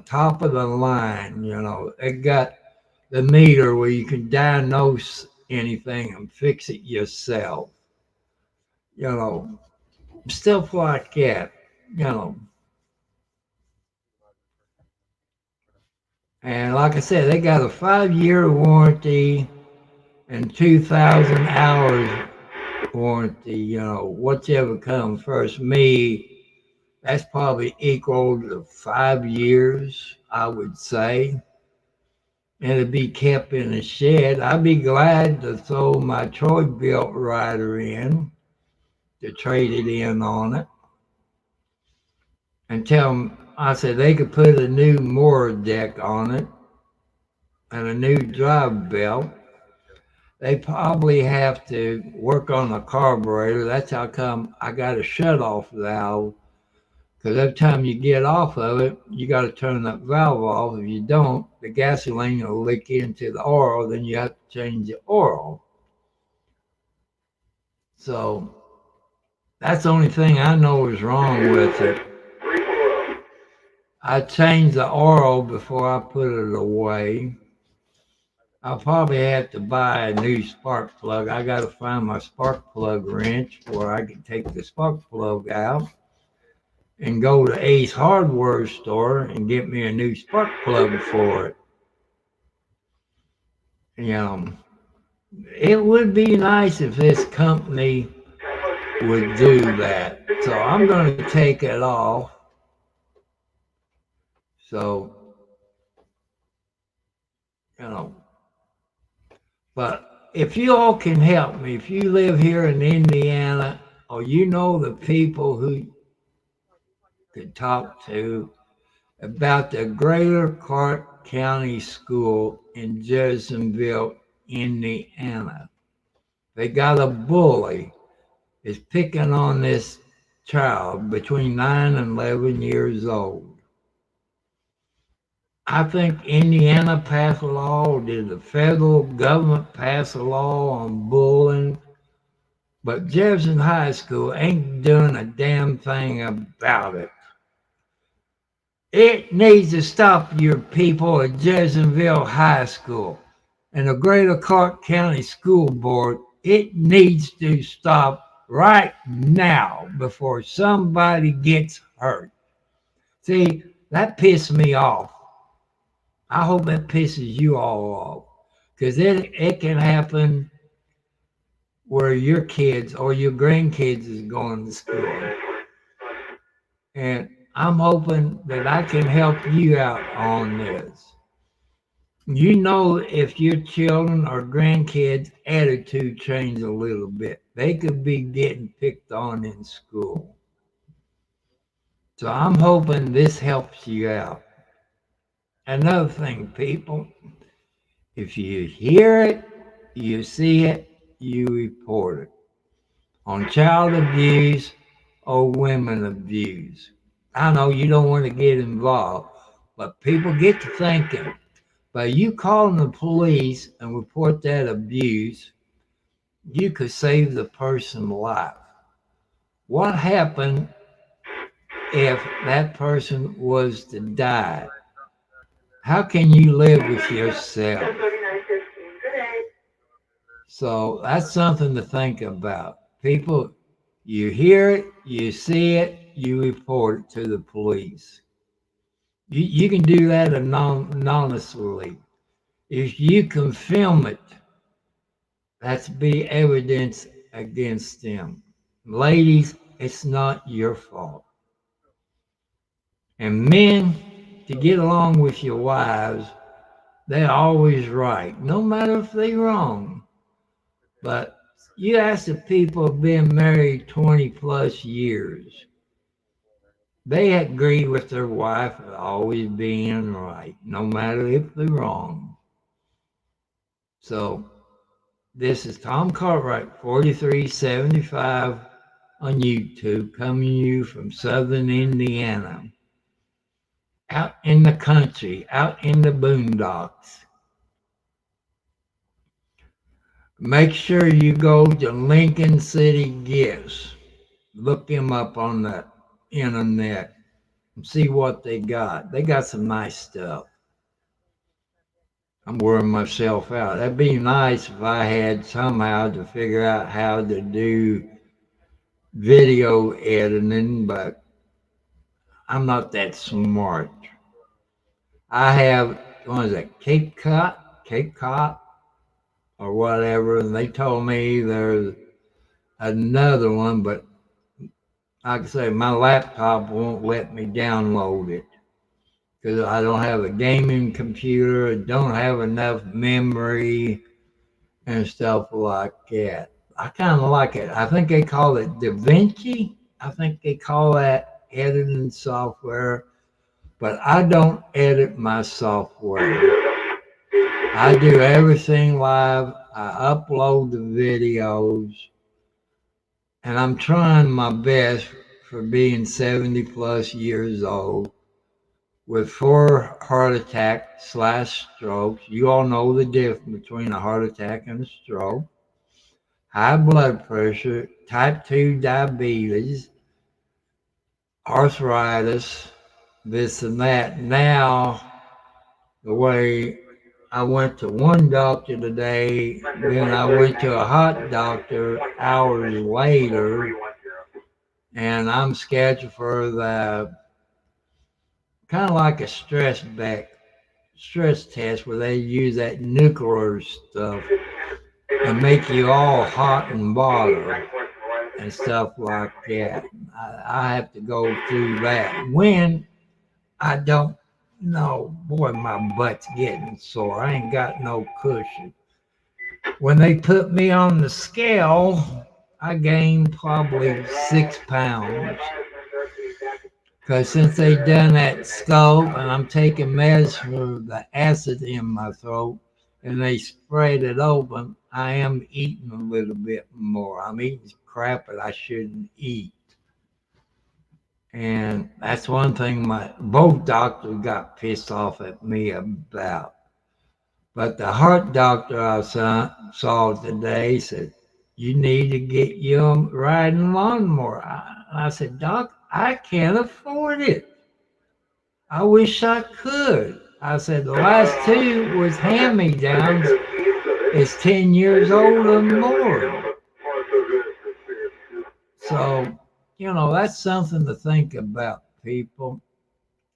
top of the line, it got the meter where you can diagnose anything and fix it yourself, you know, stuff like that, you know. And like I said, they got a 5-year warranty and 2,000 hours warranty, whichever comes first. That's probably equal to 5 years, I would say. And it'd be kept in a shed. I'd be glad to throw my Troy built rider in to trade it in on it and tell them, I said they could put a new mower deck on it and a new drive belt. They probably have to work on the carburetor. That's how come I got a shut-off valve, because every time you get off of it, you got to turn that valve off. If you don't, the gasoline will leak into the oil, then you have to change the oil. So that's the only thing I know is wrong with it. I changed the oil before I put it away. I'll probably have to buy a new spark plug. I got to find my spark plug wrench where I can take the spark plug out and go to Ace Hardware store and get me a new spark plug for it. It would be nice if this company would do that. So I'm going to take it off. So, but if you all can help me, if you live here in Indiana, or you know the people who could talk to about the Greater Clark County School in Jeffersonville, Indiana. They got a bully is picking on this child between 9 and 11 years old. I think Indiana passed a law, or did the federal government pass a law on bullying? But Jefferson High School ain't doing a damn thing about it. It needs to stop, your people at Jeffersonville High School and the Greater Clark County School Board. It needs to stop right now before somebody gets hurt. See, that pissed me off. I hope that pisses you all off, because it can happen where your kids or your grandkids is going to school. And I'm hoping that I can help you out on this. If your children or grandkids' attitude change a little bit, they could be getting picked on in school. So I'm hoping this helps you out. Another thing, people, if you hear it, you see it, you report it. On child abuse or women abuse. I know you don't want to get involved, but people get to thinking, by you calling the police and report that abuse, you could save the person's life. What happened if that person was to die? How can you live with yourself? So that's something to think about. People, you hear it, you see it, you report it to the police. You can do that anonymously. If you can film it, that's be evidence against them. Ladies, it's not your fault. And men, to get along with your wives, they're always right, no matter if they're wrong. But you ask the people who've been married 20 plus years, they agree with their wife always being right, no matter if they're wrong. So this is Tom Cartwright, 4375 on YouTube, coming to you from Southern Indiana. Out in the country, out in the boondocks. Make sure you go to Lincoln City Gifts. Look them up on the internet and see what they got. They got some nice stuff. I'm wearing myself out. That'd be nice if I had somehow to figure out how to do video editing, but I'm not that smart. I have, what is it, Cape Cod, or whatever, and they told me there's another one, but like I say, my laptop won't let me download it because I don't have a gaming computer, I don't have enough memory and stuff like that. I kind of like it. I think they call it DaVinci. I think they call that editing software, but I don't edit my software. I do everything live. I upload the videos, and I'm trying my best for being 70 plus years old with 4 heart attack / strokes. You all know the difference between a heart attack and a stroke. High blood pressure, type 2 diabetes, arthritis, this and that. Now, the way I went to one doctor today, then I went to a heart doctor hours later, and I'm scheduled for the kind of like a stress test where they use that nuclear stuff and make you all hot and bothered and stuff like that. I have to go through that. When I don't know, boy, my butt's getting sore. I ain't got no cushion. When they put me on the scale, I gained probably 6 pounds. Because since they done that scope and I'm taking meds for the acid in my throat and they sprayed it open, I am eating a little bit more. I'm eating crap that I shouldn't eat. And that's one thing both doctors got pissed off at me about. But the heart doctor I saw today said, you need to get you riding lawnmower. I said, Doc, I can't afford it. I wish I could. I said, the last 2 was hand-me-downs. It's 10 years old or more. So, that's something to think about, people.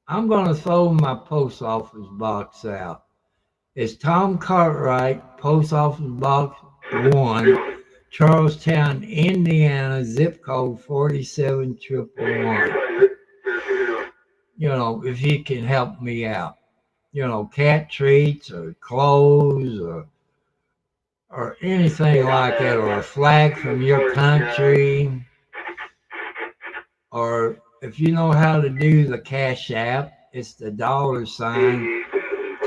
I'm going to throw my post office box out. It's Tom Cartwright, Post Office Box 1, Charlestown, Indiana, zip code 47111. If you can help me out. Cat treats or clothes or anything like that, or a flag from your country, or if you know how to do the Cash App, it's the $,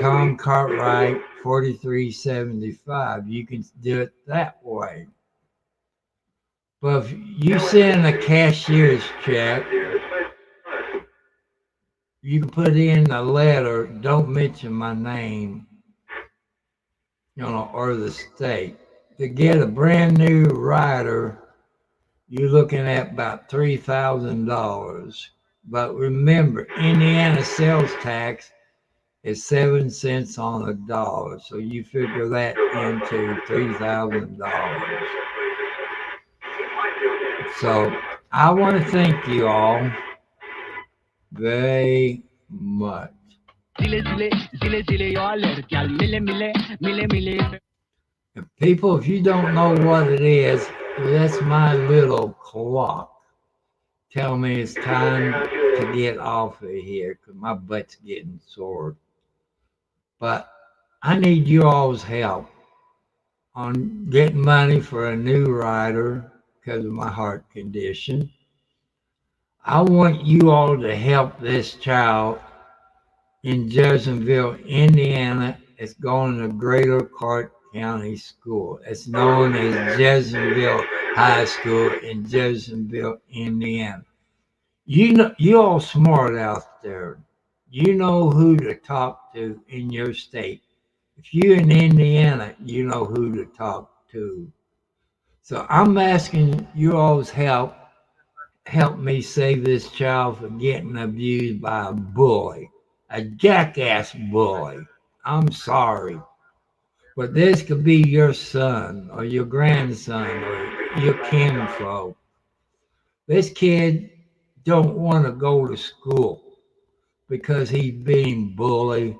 Tom Cartwright 4375. You can do it that way. But if you send a cashier's check, you can put in a letter, don't mention my name, or the state. To get a brand new rider, you're looking at about $3,000. But remember, Indiana sales tax is 7 cents on the dollar. So you figure that into $3,000. So I want to thank you all very much. People, if you don't know what it is, that's my little clock. Tell me it's time to get off of here because my butt's getting sore. But I need you all's help on getting money for a new rider because of my heart condition. I want you all to help this child in Jeffersonville, Indiana. It's going to Greater Clark County School. It's known as Jeffersonville High School in Jeffersonville, Indiana. You know, you all smart out there. You know who to talk to in your state. If you're in Indiana, you know who to talk to. So I'm asking you all's help. Help me save this child from getting abused by a bully, a jackass bully. I'm sorry. But this could be your son or your grandson or your kinfolk. This kid don't want to go to school because he's being bullied,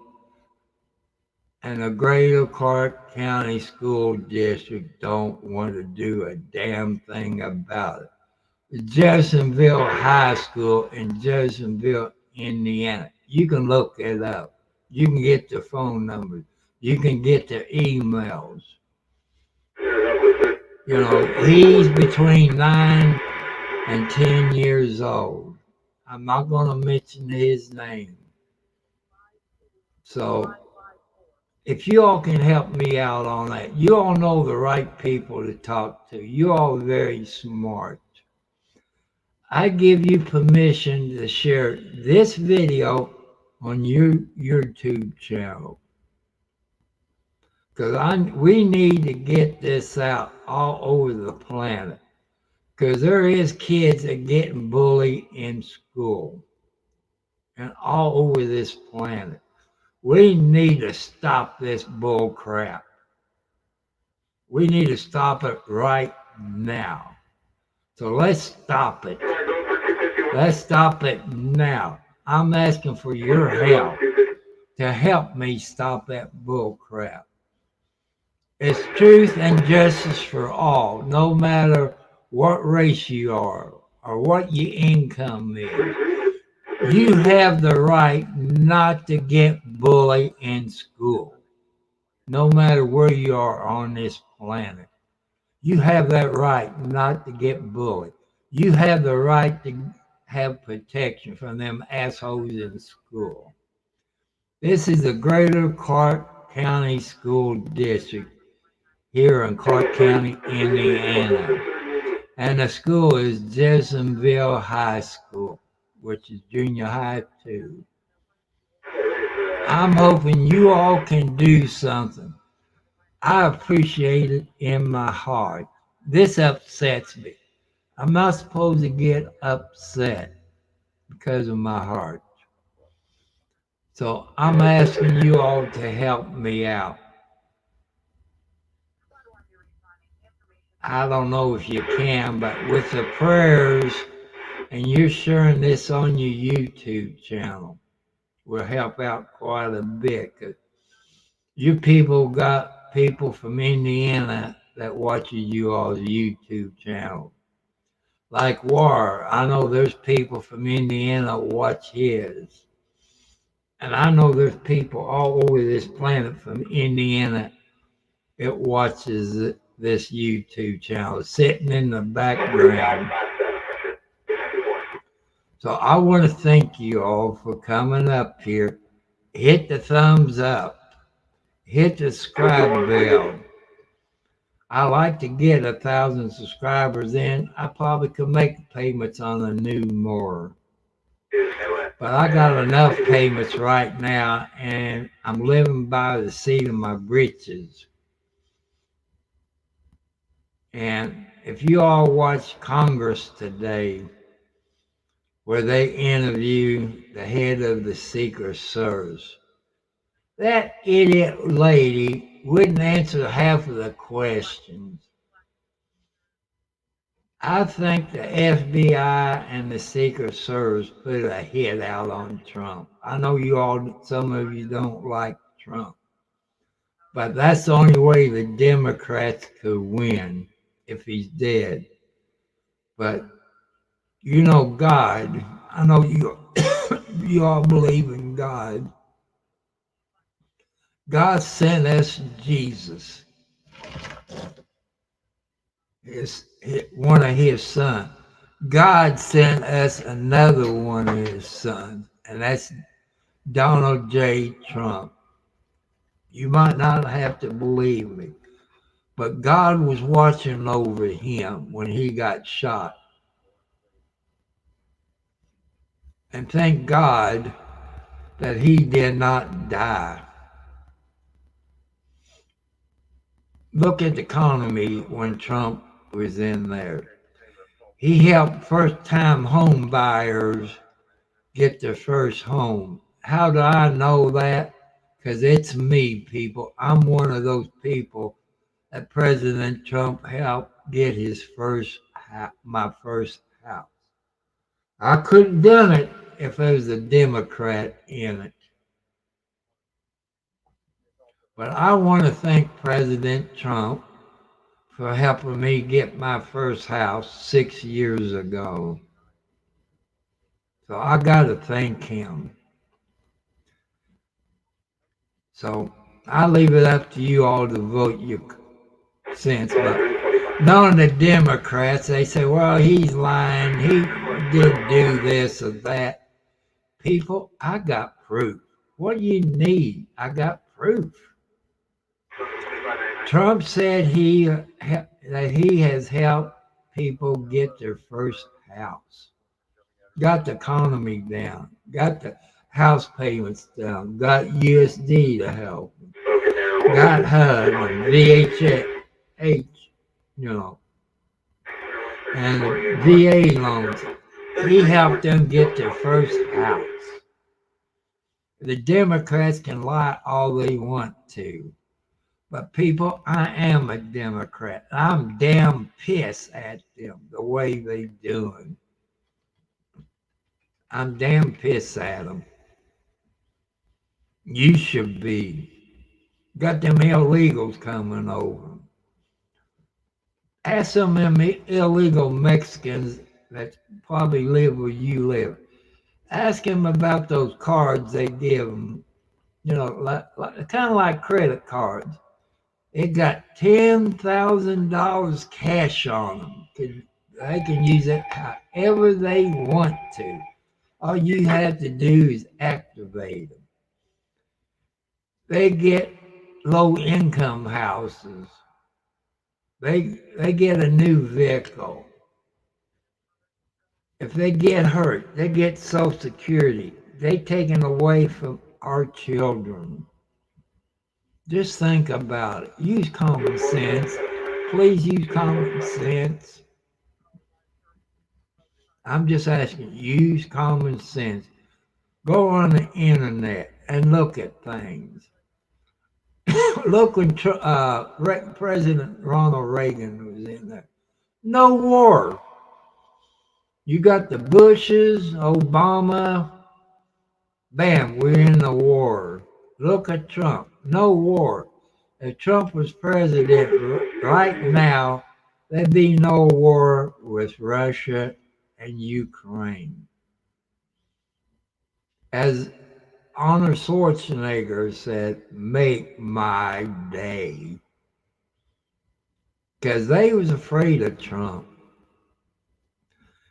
and the Greater Clark County School District don't want to do a damn thing about it. The Jeffersonville High School in Jeffersonville, Indiana. You can look it up. You can get the phone numbers. You can get the emails. He's between 9 and 10 years old. I'm not going to mention his name. So if you all can help me out on that, you all know the right people to talk to. You all are very smart. I give you permission to share this video on your YouTube channel. Because we need to get this out all over the planet. Because there is kids that getting bullied in school and all over this planet. We need to stop this bull crap. We need to stop it right now. So let's stop it. Let's stop it now. I'm asking for your help to help me stop that bull crap. It's truth and justice for all, no matter what race you are or what your income is. You have the right not to get bullied in school, no matter where you are on this planet. You have that right not to get bullied. You have the right to have protection from them assholes in school. This is the Greater Clark County School District here in Clark County, Indiana. And the school is Jeffersonville High School, which is junior high too. I'm hoping you all can do something. I appreciate it in my heart. This upsets me. I'm not supposed to get upset because of my heart. So I'm asking you all to help me out. I don't know if you can, but with the prayers and you're sharing this on your YouTube channel will help out quite a bit. 'Cause you people got people from Indiana that watches you all's YouTube channel. Like War, I know there's people from Indiana watch his. And I know there's people all over this planet from Indiana that watches this YouTube channel sitting in the background. So I want to thank you all for coming up here hit the thumbs up, hit the subscribe bell. I like to get 1,000 subscribers in. I probably could make payments on a new more. But I got enough payments right now, and I'm living by the seat of my britches. And if you all watch Congress today, where they interview the head of the Secret Service, that idiot lady wouldn't answer half of the questions. I think the FBI and the Secret Service put a hit out on Trump. I know you all, some of you don't like Trump, but that's the only way the Democrats could win if he's dead. But you know God, I know you, you all believe in God. God sent us Jesus, one of his sons. God sent us another one of his sons, and that's Donald J. Trump. You might not have to believe me, but God was watching over him when he got shot. And thank God that he did not die. Look at the economy when Trump was in there. He helped first-time home buyers get their first home. How do I know that? Because it's me, people. I'm one of those people that President Trump helped get my first house. I couldn't have done it if there was a Democrat in it. But I want to thank President Trump for helping me get my first house 6 years ago. So I got to thank him. So I leave it up to you all to vote your sense. But none of the Democrats, they say, well, he's lying. He didn't do this or that. People, I got proof. What do you need? I got proof. Trump said that he has helped people get their first house, got the economy down, got the house payments down, got USD to help, got HUD and VHH, and VA loans. He helped them get their first house. The Democrats can lie all they want to. But people, I am a Democrat. I'm damn pissed at them, the way they doing. I'm damn pissed at them. You should be. Got them illegals coming over. Ask some of them illegal Mexicans that probably live where you live. Ask them about those cards they give them. Kind of like credit cards. It got $10,000 cash on them. They can use it however they want to. All you have to do is activate them. They get low income houses. They get a new vehicle. If they get hurt, they get Social Security. They taken away from our children. Just think about it. Use common sense. Please use common sense. I'm just asking, use common sense. Go on the internet and look at things. Look when President Ronald Reagan was in there. No war. You got the Bushes, Obama. Bam, we're in the war. Look at Trump. No war. If Trump was president right now, there'd be no war with Russia and Ukraine. As Arnold Schwarzenegger said, make my day. Because they was afraid of Trump.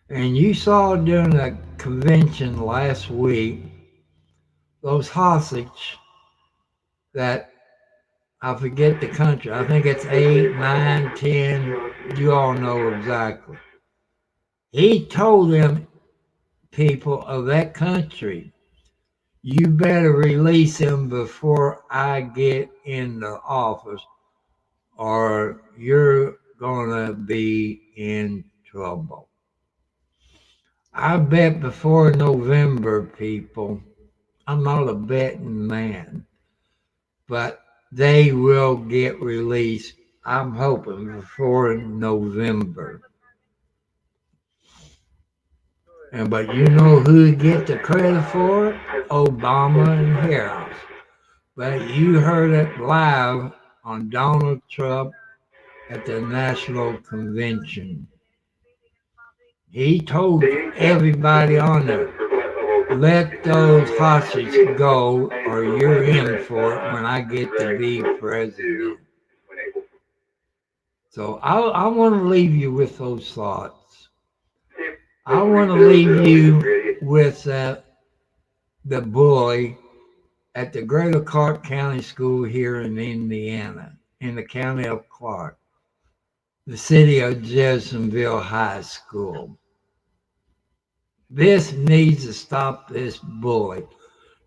And you saw during the convention last week those hostage that I forget the country. I think it's 8, 9, 10. You all know exactly. He told them people of that country, you better release him before I get in the office, or you're gonna be in trouble. I bet before November, people, I'm not a betting man, but they will get released. I'm hoping before November. But you know who get the credit for it? Obama and Harris. But you heard it live on Donald Trump at the National Convention. He told everybody on there, let those hostages go or you're in for it when I get to be president. So I want to leave you with those thoughts. I want to leave you with the bully at the Greater Clark County School here in Indiana, in the county of Clark, the city of Jeffersonville High School. This needs to stop this bully,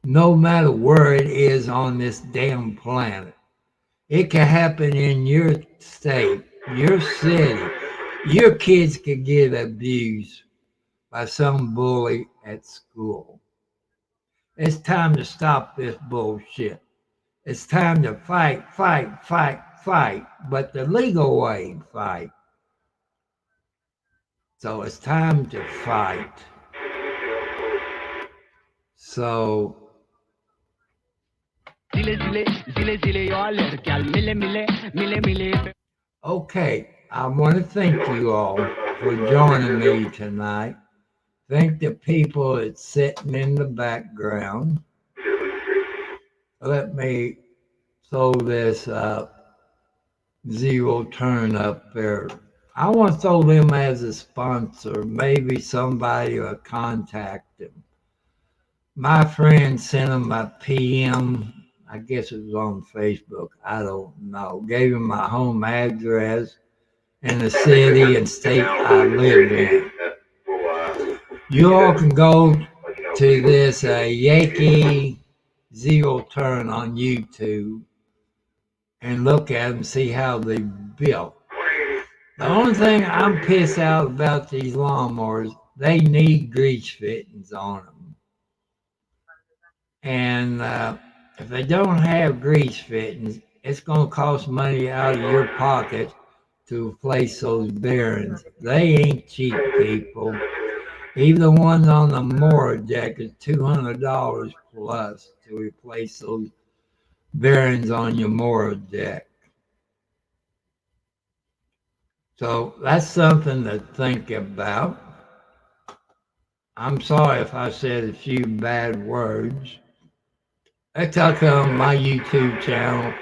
no matter where it is on this damn planet. It can happen in your state, your city. Your kids could get abused by some bully at school. It's time to stop this bullshit. It's time to fight, fight, fight, fight, but the legal way fight. So it's time to fight. So okay, I want to thank you all for joining me tonight. Thank the people that's sitting in the background. Let me throw this zero turn up there. I want to throw them as a sponsor. Maybe somebody will contact them. My friend sent him a PM. I guess it was on Facebook. I don't know. Gave him my home address and the city and state I live in. You all can go to this Yankee Zero Turn on YouTube and look at them, see how they built. The only thing I'm pissed out about these lawnmowers, they need grease fittings on them. And if they don't have grease fittings, it's going to cost money out of your pocket to replace those bearings. They ain't cheap, people. Even the ones on the mower deck is $200 plus to replace those bearings on your mower deck. So that's something to think about. I'm sorry if I said a few bad words. That's how come my YouTube channel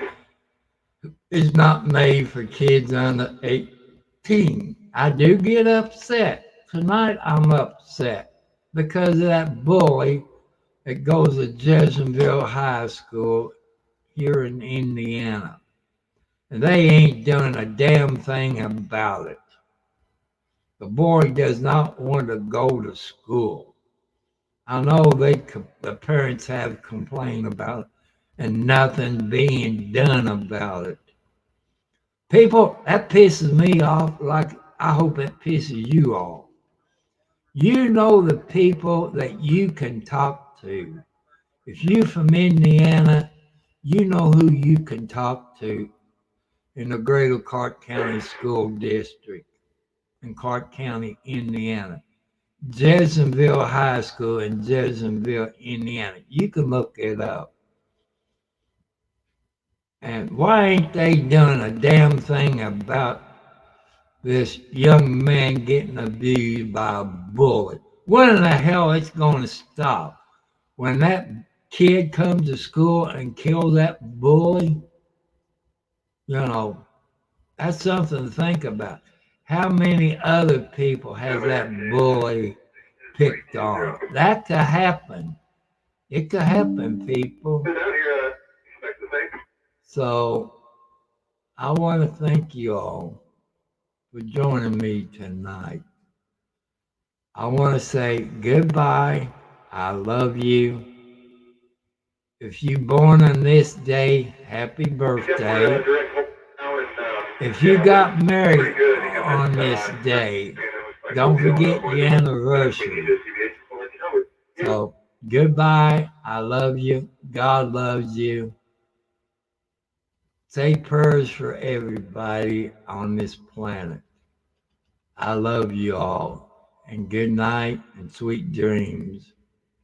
is not made for kids under 18. I do get upset. Tonight I'm upset because of that bully that goes to Jeffersonville High School here in Indiana. And they ain't doing a damn thing about it. The boy does not want to go to school. I know the parents have complained about it and nothing being done about it. People, that pisses me off like I hope it pisses you off. You know the people that you can talk to. If you're from Indiana, you know who you can talk to in the Greater Clark County School District in Clark County, Indiana. Jeffersonville High School in Jeffersonville, Indiana. You can look it up. And why ain't they doing a damn thing about this young man getting abused by a bully? When in the hell it's going to stop? When that kid comes to school and kills that bully? You know, that's something to think about. How many other people has that bully picked on? That to happen, It could happen, people. So I want to thank you all for joining me tonight. I want to say goodbye. I love you. If you born on this day, happy birthday. If you got married on this day, don't forget your anniversary. So goodbye. I love you. God loves you. Say prayers for everybody on this planet. I love you all. And good night and sweet dreams.